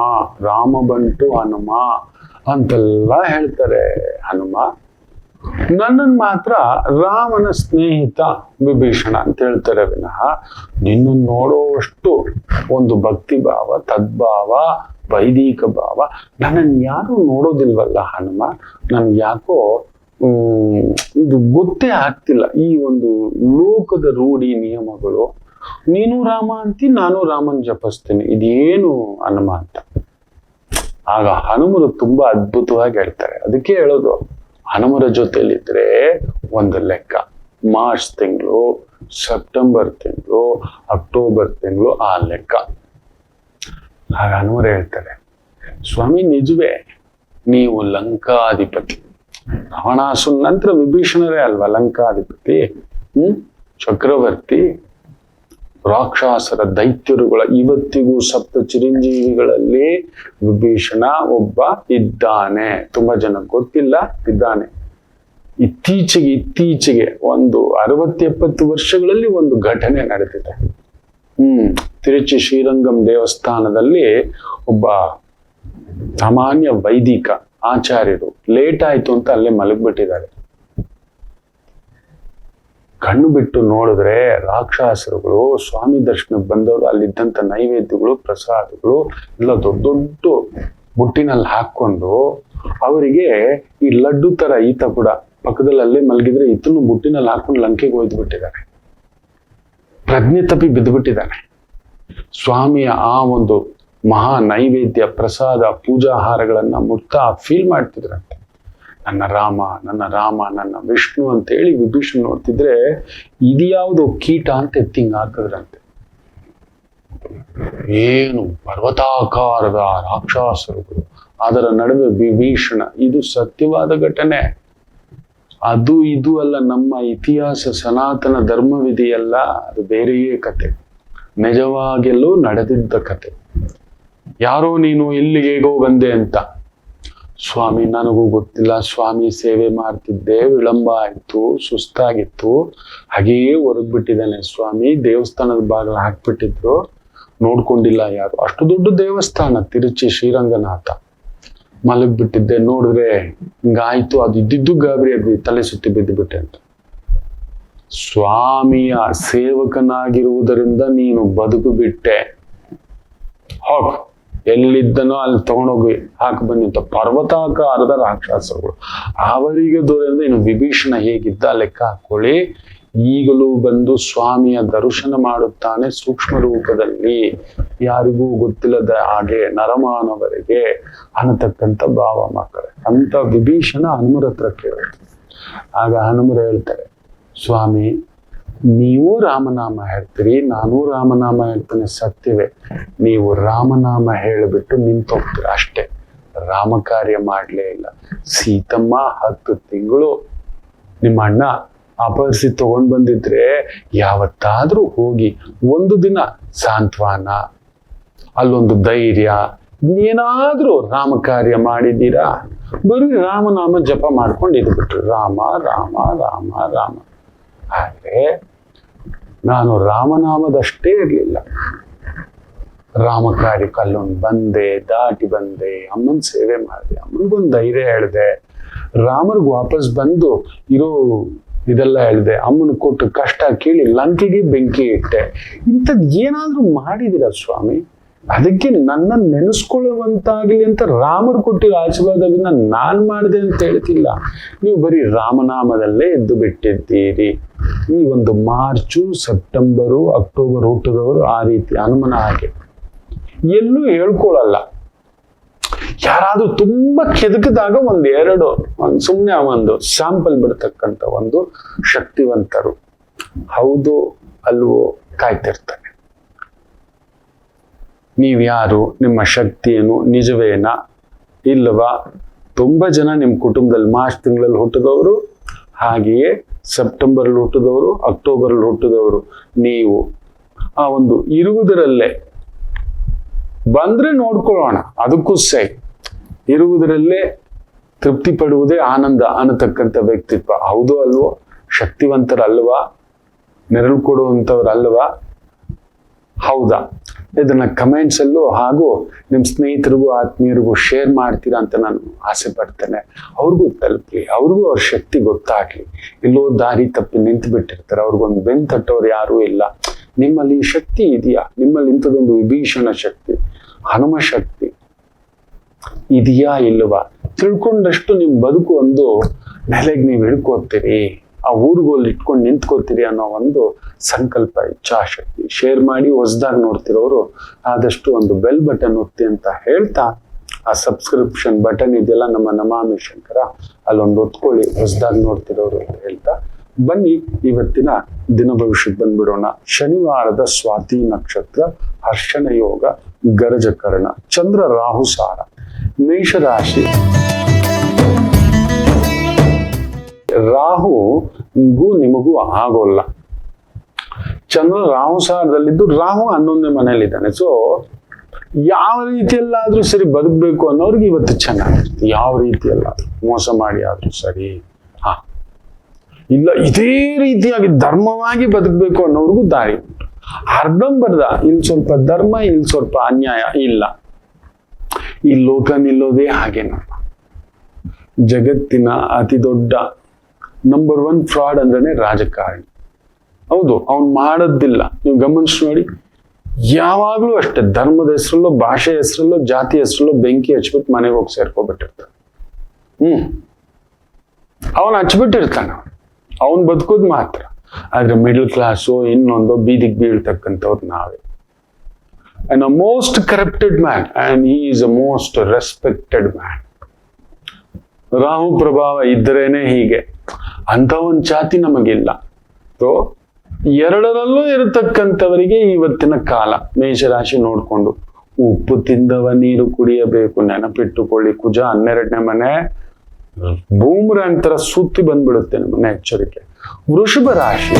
ರಾಮ ಬಂಟು ಹನುಮ ಅಂತೆಲ್ಲ ಹೇಳ್ತಾರೆ ಹನುಮ. ನನ್ನನ್ನು ಮಾತ್ರ ರಾಮನ ಸ್ನೇಹಿತ ವಿಭೀಷಣ ಅಂತ ಹೇಳ್ತಾರೆ ವಿನಃ ನಿನ್ನನ್ನು ನೋಡೋಷ್ಟು ಒಂದು ಭಕ್ತಿ ಭಾವ, ತದ್ಭಾವ, ವೈದಿಕ ಭಾವ ನನ್ನನ್ನು ಯಾರು ನೋಡೋದಿಲ್ವಲ್ಲ ಹನುಮ. ನನ್ಗೆ ಯಾಕೋ ಇದು ಗೊತ್ತೇ ಆಗ್ತಿಲ್ಲ, ಈ ಒಂದು ಲೋಕದ ರೂಢಿ ನಿಯಮಗಳು. ನೀನು ರಾಮ ಅಂತಿ, ನಾನು ರಾಮನ್ ಜಪಿಸ್ತೀನಿ, ಇದೇನು ಹನುಮ ಅಂತ. ಆಗ ಹನುಮರು ತುಂಬಾ ಅದ್ಭುತವಾಗಿ ಹೇಳ್ತಾರೆ. ಅದಕ್ಕೆ ಹೇಳೋದು, ಹನುಮರ ಜೊತೆಲಿದ್ರೆ ಒಂದು ಲೆಕ್ಕ. ಮಾರ್ಚ್ ತಿಂಗಳು, ಸೆಪ್ಟೆಂಬರ್ ತಿಂಗಳು, ಅಕ್ಟೋಬರ್ ತಿಂಗಳು ಆ ಲೆಕ್ಕ. ಆಗ ಹನುಮರು ಹೇಳ್ತಾರೆ, ಸ್ವಾಮಿ ನಿಜವೇ, ನೀವು ಲಂಕಾಧಿಪತಿ. ರಾವಣಾಸುರನ ನಂತರ ವಿಭೀಷಣರೇ ಅಲ್ವಾ ಲಂಕಾಧಿಪತಿ, ಚಕ್ರವರ್ತಿ. ರಾಕ್ಷಸರ ದೈತ್ಯರುಗಳ ಇವತ್ತಿಗೂ ಸಪ್ತ ಚಿರಂಜೀವಿಗಳಲ್ಲಿ ವಿಭೀಷಣ ಒಬ್ಬ ಇದ್ದಾನೆ. ತುಂಬಾ ಜನ ಗೊತ್ತಿಲ್ಲ, ಇದ್ದಾನೆ. ಇತ್ತೀಚೆಗೆ ಒಂದು 60-70 ವರ್ಷಗಳಲ್ಲಿ ಒಂದು ಘಟನೆ ನಡೆದಿದೆ. ತಿರುಚಿ ಶ್ರೀರಂಗಂ ದೇವಸ್ಥಾನದಲ್ಲಿ ಒಬ್ಬ ಸಾಮಾನ್ಯ ವೈದಿಕ ಆಚಾರ್ಯರು ಲೇಟ್ ಆಯ್ತು ಅಂತ ಅಲ್ಲೇ ಮಲಗ್ಬಿಟ್ಟಿದ್ದಾರೆ. ಕಣ್ಣು ಬಿಟ್ಟು ನೋಡಿದ್ರೆ ರಾಕ್ಷಸರುಗಳು ಸ್ವಾಮಿ ದರ್ಶನಕ್ಕೆ ಬಂದವರು ಅಲ್ಲಿದ್ದಂತ ನೈವೇದ್ಯಗಳು, ಪ್ರಸಾದಗಳು ಎಲ್ಲ ದೊಡ್ಡ ದೊಡ್ಡ ಬುಟ್ಟಿನಲ್ಲಿ ಹಾಕೊಂಡು ಅವರಿಗೆ ಈ ಲಡ್ಡು ತರ ಈತ ಕೂಡ ಪಕ್ಕದಲ್ಲಿ ಅಲ್ಲೇ ಮಲಗಿದ್ರೆ ಈತನು ಬುಟ್ಟಿನಲ್ಲಿ ಹಾಕೊಂಡು ಲಂಕೆಗೆ ಒಯ್ದು ಬಿಟ್ಟಿದ್ದಾರೆ. ಪ್ರಜ್ಞೆ ತಪ್ಪಿ ಬಿದ್ದು ಬಿಟ್ಟಿದ್ದಾನೆ. ಸ್ವಾಮಿಯ ಆ ಒಂದು ಮಹಾ ನೈವೇದ್ಯ, ಪ್ರಸಾದ, ಪೂಜಾಹಾರಗಳನ್ನ ಮುಟ್ತಾ ಫೀಲ್ ಮಾಡ್ತಿದ್ರಂತೆ. ನನ್ನ ರಾಮ, ನನ್ನ ರಾಮ, ನನ್ನ ವಿಷ್ಣು ಅಂತ ಹೇಳಿ ವಿಭೀಷಣ್ ನೋಡ್ತಿದ್ರೆ ಇದ್ಯಾವುದೋ ಕೀಟ ಅಂತ ಎತ್ತಿಂಗ್ ಹಾಕಿದ್ರಂತೆ. ಏನು ಪರ್ವತಾಕಾರದ ರಾಕ್ಷಸರುಗಳು, ಅದರ ನಡುವೆ ವಿಭೀಷಣ. ಇದು ಸತ್ಯವಾದ ಘಟನೆ, ಅದು ಇದು ಅಲ್ಲ. ನಮ್ಮ ಇತಿಹಾಸ ಸನಾತನ ಧರ್ಮವಿದೆಯಲ್ಲ, ಅದು ಬೇರೆಯೇ ಕತೆ, ನಿಜವಾಗೆಲ್ಲೂ ನಡೆದಿದ್ದ ಕತೆ. ಯಾರೋ ನೀನು ಇಲ್ಲಿಗೆ ಹೇಗೋ ಬಂದೆ ಅಂತ. ಸ್ವಾಮಿ ನನಗೂ ಗೊತ್ತಿಲ್ಲ ಸ್ವಾಮಿ, ಸೇವೆ ಮಾಡ್ತಿದ್ದೆ, ವಿಳಂಬ ಆಯ್ತು, ಸುಸ್ತಾಗಿತ್ತು, ಹಾಗೆಯೇ ಹೊರಗ್ಬಿಟ್ಟಿದ್ದಾನೆ ಸ್ವಾಮಿ. ದೇವಸ್ಥಾನದ ಬಾಗಿಲು ಹಾಕ್ಬಿಟ್ಟಿದ್ರು, ನೋಡ್ಕೊಂಡಿಲ್ಲ ಯಾರು. ಅಷ್ಟು ದೊಡ್ಡ ದೇವಸ್ಥಾನ ತಿರುಚಿ ಶ್ರೀರಂಗನಾಥ. ಮಲಗ್ಬಿಟ್ಟಿದ್ದೆ, ನೋಡಿದ್ರೆ ಹಿಂಗಾಯ್ತು, ಅದು ಇದ್ದಿದ್ದು ಗಾಬರಿ ಆಗಿ ತಲೆ ಸುತ್ತಿ ಬಿದ್ದು ಬಿಟ್ಟೆ ಅಂತ. ಸ್ವಾಮಿಯ ಸೇವಕನಾಗಿರುವುದರಿಂದ ನೀನು ಬದುಕು ಬಿಟ್ಟೆ, ಹೋಗ್ ಎಲ್ಲಿದ್ದನೋ ಅಲ್ಲಿ ತಗೊಂಡೋಗಿ ಹಾಕಿ ಬನ್ನಿ ಅಂತ. ಪರ್ವತಾಕಾರದ ರಾಕ್ಷಸಗಳು ಅವರಿಗೆ ದೂರದಿಂದ ಇನ್ನು ವಿಭೀಷಣ ಹೇಗಿದ್ದ ಲೆಕ್ಕ ಹಾಕೊಳ್ಳಿ. ಈಗಲೂ ಬಂದು ಸ್ವಾಮಿಯ ದರ್ಶನ ಮಾಡುತ್ತಾನೆ ಸೂಕ್ಷ್ಮ ರೂಪದಲ್ಲಿ, ಯಾರಿಗೂ ಗೊತ್ತಿಲ್ಲದ ಹಾಗೆ ನರಮಾನವರಿಗೆ ಅನ್ನತಕ್ಕಂಥ ಭಾವ ಮಕ್ಕಳೇ. ಅಂತ ವಿಭೀಷಣ ಹನುಮರ ಹತ್ರ ಕೇಳುತ್ತೆ. ಆಗ ಹನುಮರು ಹೇಳ್ತಾರೆ, ಸ್ವಾಮಿ ನೀವು ರಾಮನಾಮ ಹೇಳ್ತೀರಿ, ನಾನು ರಾಮನಾಮ ಹೇಳ್ತೇನೆ, ಸತ್ಯವೇ. ನೀವು ರಾಮನಾಮ ಹೇಳಿಬಿಟ್ಟು ನಿಂತೋಗ್ತೀರ ಅಷ್ಟೇ, ರಾಮ ಕಾರ್ಯ ಮಾಡ್ಲೇ ಇಲ್ಲ. ಸೀತಮ್ಮ 10 ತಿಂಗಳು ನಿಮ್ಮ ಅಣ್ಣ ಅಪಹರಿಸಿ ತಗೊಂಡ್ ಬಂದಿದ್ರೆ ಯಾವತ್ತಾದ್ರೂ ಹೋಗಿ ಒಂದು ದಿನ ಸಾಂತ್ವನ, ಅಲ್ಲೊಂದು ಧೈರ್ಯ, ಏನಾದ್ರೂ ರಾಮ ಕಾರ್ಯ ಮಾಡಿದ್ದೀರಾ? ಬರೀ ರಾಮನಾಮ ಜಪ ಮಾಡ್ಕೊಂಡು ಇದ್ಬಿಟ್ರು, ರಾಮ ರಾಮ ರಾಮ ರಾಮ. ಆದ್ರೆ ನಾನು ರಾಮನಾಮದಷ್ಟೇ ಇರ್ಲಿಲ್ಲ, ರಾಮ ಕಾರ್ಯಕ್ಕೆ ಅಲ್ಲೊಂದು ಬಂದೆ, ದಾಟಿ ಬಂದೆ, ಅಮ್ಮನ ಸೇವೆ ಮಾಡಿದೆ, ಅಮ್ಮನಿಗೊಂದು ಧೈರ್ಯ ಹೇಳಿದೆ, ರಾಮರ್ಗ್ ವಾಪಸ್ ಬಂದು ಇರೋ ಇದೆಲ್ಲ ಹೇಳಿದೆ, ಅಮ್ಮನ ಕೊಟ್ಟು ಕಷ್ಟ ಕೇಳಿ ಲಂಕೆಗೆ ಬೆಂಕಿ ಇಟ್ಟೆ. ಇಂಥದ್ದು ಏನಾದ್ರೂ ಮಾಡಿದಿರ ಸ್ವಾಮಿ? ಅದಕ್ಕೆ ನನ್ನ ನೆನೆಸ್ಕೊಳ್ಳುವಂತಾಗ್ಲಿ ಅಂತ ರಾಮರು ಕೊಟ್ಟಿರೋ ಆಶೀರ್ವಾದವನ್ನ ನಾನ್ ಮಾಡಿದೆ ಅಂತ ಹೇಳ್ತಿಲ್ಲ. ನೀವು ಬರೀ ರಾಮನಾಮದಲ್ಲೇ ಎದ್ದು ಬಿಟ್ಟಿದ್ದೀರಿ. ಈ ಒಂದು ಮಾರ್ಚು, ಸೆಪ್ಟೆಂಬರು, ಅಕ್ಟೋಬರ್ ಹುಟ್ಟಿದವರು ಆ ರೀತಿ ಹನುಮನ ಹಾಗೆ ಎಲ್ಲೂ ಹೇಳ್ಕೊಳಲ್ಲ. ಯಾರಾದ್ರೂ ತುಂಬಾ ಕೆದಕಿದಾಗ ಒಂದೆರಡು ಸುಮ್ಮನೆ ಒಂದು ಸ್ಯಾಂಪಲ್ ಬಿಡ್ತಕ್ಕಂಥ ಒಂದು ಶಕ್ತಿವಂತರು ಹೌದು ಅಲ್ವೋ ಕಾಯ್ತಿರ್ತಾರೆ. ನೀವ್ಯಾರು, ನಿಮ್ಮ ಶಕ್ತಿ ಏನು, ನಿಜವೇನಾ ಇಲ್ಲವಾ? ತುಂಬಾ ಜನ ನಿಮ್ಮ ಕುಟುಂಬದಲ್ಲಿ ಮಾರ್ಚ್ ತಿಂಗಳಲ್ಲಿ ಹುಟ್ಟಿದವರು, ಹಾಗೆಯೇ ಸೆಪ್ಟೆಂಬರ್ ಹುಟ್ಟಿದವರು, ಅಕ್ಟೋಬರ್ ಹುಟ್ಟಿದವರು, ನೀವು ಆ ಒಂದು ಇರುವುದರಲ್ಲೇ ಬಂದ್ರೆ ನೋಡ್ಕೊಳ್ಳೋಣ, ಅದಕ್ಕೂ ಸೈ ಇರುವುದರಲ್ಲೇ ತೃಪ್ತಿ ಪಡುವುದೇ ಆನಂದ ಅನ್ನತಕ್ಕಂಥ ವ್ಯಕ್ತಿತ್ವ ಹೌದು ಅಲ್ವೋ? ಶಕ್ತಿವಂತರಲ್ವಾ? ನೆರಳು ಕೊಡುವಂಥವ್ರಲ್ವಾ? ಹೌದಾ? ಇದನ್ನ ಕಮೆಂಟ್ಸ್ ಅಲ್ಲೂ ಹಾಗೂ ನಿಮ್ ಸ್ನೇಹಿತರಿಗೂ ಆತ್ಮೀಯರಿಗೂ ಶೇರ್ ಮಾಡ್ತೀರಾ ಅಂತ ನಾನು ಆಸೆ ಪಡ್ತೇನೆ. ಅವ್ರಿಗೂ ತಲುಪಲಿ, ಅವ್ರಿಗೂ ಅವ್ರ ಶಕ್ತಿ ಗೊತ್ತಾಗ್ಲಿ. ಎಲ್ಲೋ ದಾರಿ ತಪ್ಪಿ ನಿಂತು ಬಿಟ್ಟಿರ್ತಾರೆ, ಅವ್ರಿಗೊಂದು ಬೆನ್ ತಟ್ಟೋರು ಯಾರೂ ಇಲ್ಲ. ನಿಮ್ಮಲ್ಲಿ ಈ ಶಕ್ತಿ ಇದೆಯಾ? ನಿಮ್ಮಲ್ಲಿ ಇಂಥದೊಂದು ವಿಭೀಷಣ ಶಕ್ತಿ, ಹನುಮ ಶಕ್ತಿ ಇದೆಯಾ ಇಲ್ವಾ? ತಿಳ್ಕೊಂಡಷ್ಟು ನಿಮ್ ಬದುಕು ಒಂದು ನೆಲೆಗೆ ನೀವು ಹಿಡ್ಕೋತೀರಿ, ಆ ಊರುಗೋಲ್ಲಿ ಇಟ್ಕೊಂಡು ನಿಂತ್ಕೋತೀರಿ ಅನ್ನೋ ಒಂದು ಸಂಕಲ್ಪ, ಇಚ್ಛಾಶಕ್ತಿ. ಶೇರ್ ಮಾಡಿ ಹೊಸದಾಗಿ ನೋಡ್ತಿರೋರು ಆದಷ್ಟು ಒಂದು ಬೆಲ್ ಬಟನ್ ಒತ್ತಿ ಅಂತ ಹೇಳ್ತಾ, ಆ ಸಬ್ಸ್ಕ್ರಿಪ್ಷನ್ ಬಟನ್ ಇದೆಯಲ್ಲ ನಮ್ಮ ನಮಾಮಿ ಶಂಕರ, ಅಲ್ಲೊಂದು ಒತ್ಕೊಳ್ಳಿ ಹೊಸದಾಗಿ ನೋಡ್ತಿರೋರು ಅಂತ ಹೇಳ್ತಾ ಬನ್ನಿ ಇವತ್ತಿನ ದಿನ ಭವಿಷ್ಯಕ್ಕೆ ಬಂದ್ಬಿಡೋಣ. ಶನಿವಾರದ ಸ್ವಾತಿ ನಕ್ಷತ್ರ, ಹರ್ಷಣ ಯೋಗ, ಗರಜಕರಣ, ಚಂದ್ರ ರಾಹು ಸಾರ, ಮೇಷರಾಶಿ. ರಾಹುಗೂ ನಿಮಗೂ ಆಗೋಲ್ಲ. ಚಂದ್ರ ರಾಹು ಸಾರದಲ್ಲಿದ್ದು ರಾಹು 11ನೇ ಮನೆಯಲ್ಲಿದ್ದಾನೆ. ಸೊ ಯಾವ ರೀತಿಯಲ್ಲಾದ್ರೂ ಸರಿ ಬದುಕಬೇಕು ಅನ್ನೋರ್ಗೆ ಇವತ್ತು ಚೆನ್ನಾಗಿರುತ್ತೆ. ಯಾವ ರೀತಿಯಲ್ಲಾದ್ರೂ ಮೋಸ ಮಾಡಿ ಆದ್ರೂ ಸರಿ, ಇಲ್ಲ ಇದೇ ರೀತಿಯಾಗಿ ಧರ್ಮವಾಗಿ ಬದುಕಬೇಕು ಅನ್ನೋರ್ಗೂ ದಾರಿ ಉಂಟು. ಅರ್ಧಂಬರ್ಧ ಇಲ್ಲಿ ಸ್ವಲ್ಪ ಧರ್ಮ, ಇಲ್ಲಿ ಸ್ವಲ್ಪ ಅನ್ಯಾಯ ಇಲ್ಲ. ಈ ಲೋಕ ನಿಲ್ಲೋದೇ ಹಾಗೆ. ನಮ್ಮ ಜಗತ್ತಿನ ಅತಿ ದೊಡ್ಡ ನಂಬರ್ 1 ಫ್ರಾಡ್ ಅಂದ್ರೇನೆ ರಾಜಕಾರಣಿ. ಹೌದು, ಅವ್ನು ಮಾಡೋದಿಲ್ಲ. ನೀವು ಗಮನಿಸಿ ನೋಡಿ, ಯಾವಾಗ್ಲೂ ಅಷ್ಟೇ ಧರ್ಮದ ಹೆಸರಲ್ಲೋ, ಭಾಷೆ ಹೆಸರಲ್ಲೋ, ಜಾತಿ ಹೆಸರಲ್ಲೋ ಬೆಂಕಿ ಹಚ್ಬಿಟ್ಟು ಮನೆಗೆ ಹೋಗಿ ಸೇರ್ಕೊಬಿಟ್ಟಿರ್ತಾನೆ. ಅವನು ಹಚ್ಬಿಟ್ಟಿರ್ತಾನ, ಅವನ್ ಬದುಕೋದು ಮಾತ್ರ. ಆದ್ರೆ ಮಿಡಲ್ ಕ್ಲಾಸು ಇನ್ನೊಂದು ಬೀದಿಗೆ ಬೀಳ್ತಕ್ಕಂಥವ್ರು ನಾವೇ. And a most corrupted man, and he is a most respected man. Rahu ಪ್ರಭಾವ ಇದ್ದರೇನೆ ಹೀಗೆ. ಅಂತ ಒಂದು ಜಾತಿ ನಮಗಿಲ್ಲ. ಸೊ ಎರಡರಲ್ಲೂ ಇರತಕ್ಕಂಥವರಿಗೆ ಇವತ್ತಿನ ಕಾಲ. ಮೇಷರಾಶಿ ನೋಡ್ಕೊಂಡು ಉಪ್ಪು ತಿಂದವ ನೀರು ಕುಡಿಯಬೇಕು, ನೆನಪಿಟ್ಟುಕೊಳ್ಳಿ. ಕುಜ 12ನೇ ಮನೆ ಬೂಮ್ರಾಂಗ್ ತರ ಸುತ್ತಿ ಬಂದ್ಬಿಡುತ್ತೆ ನಮ್ಮನೆ, ಎಚ್ಚರಿಕೆ. ವೃಷಭ ರಾಶಿ,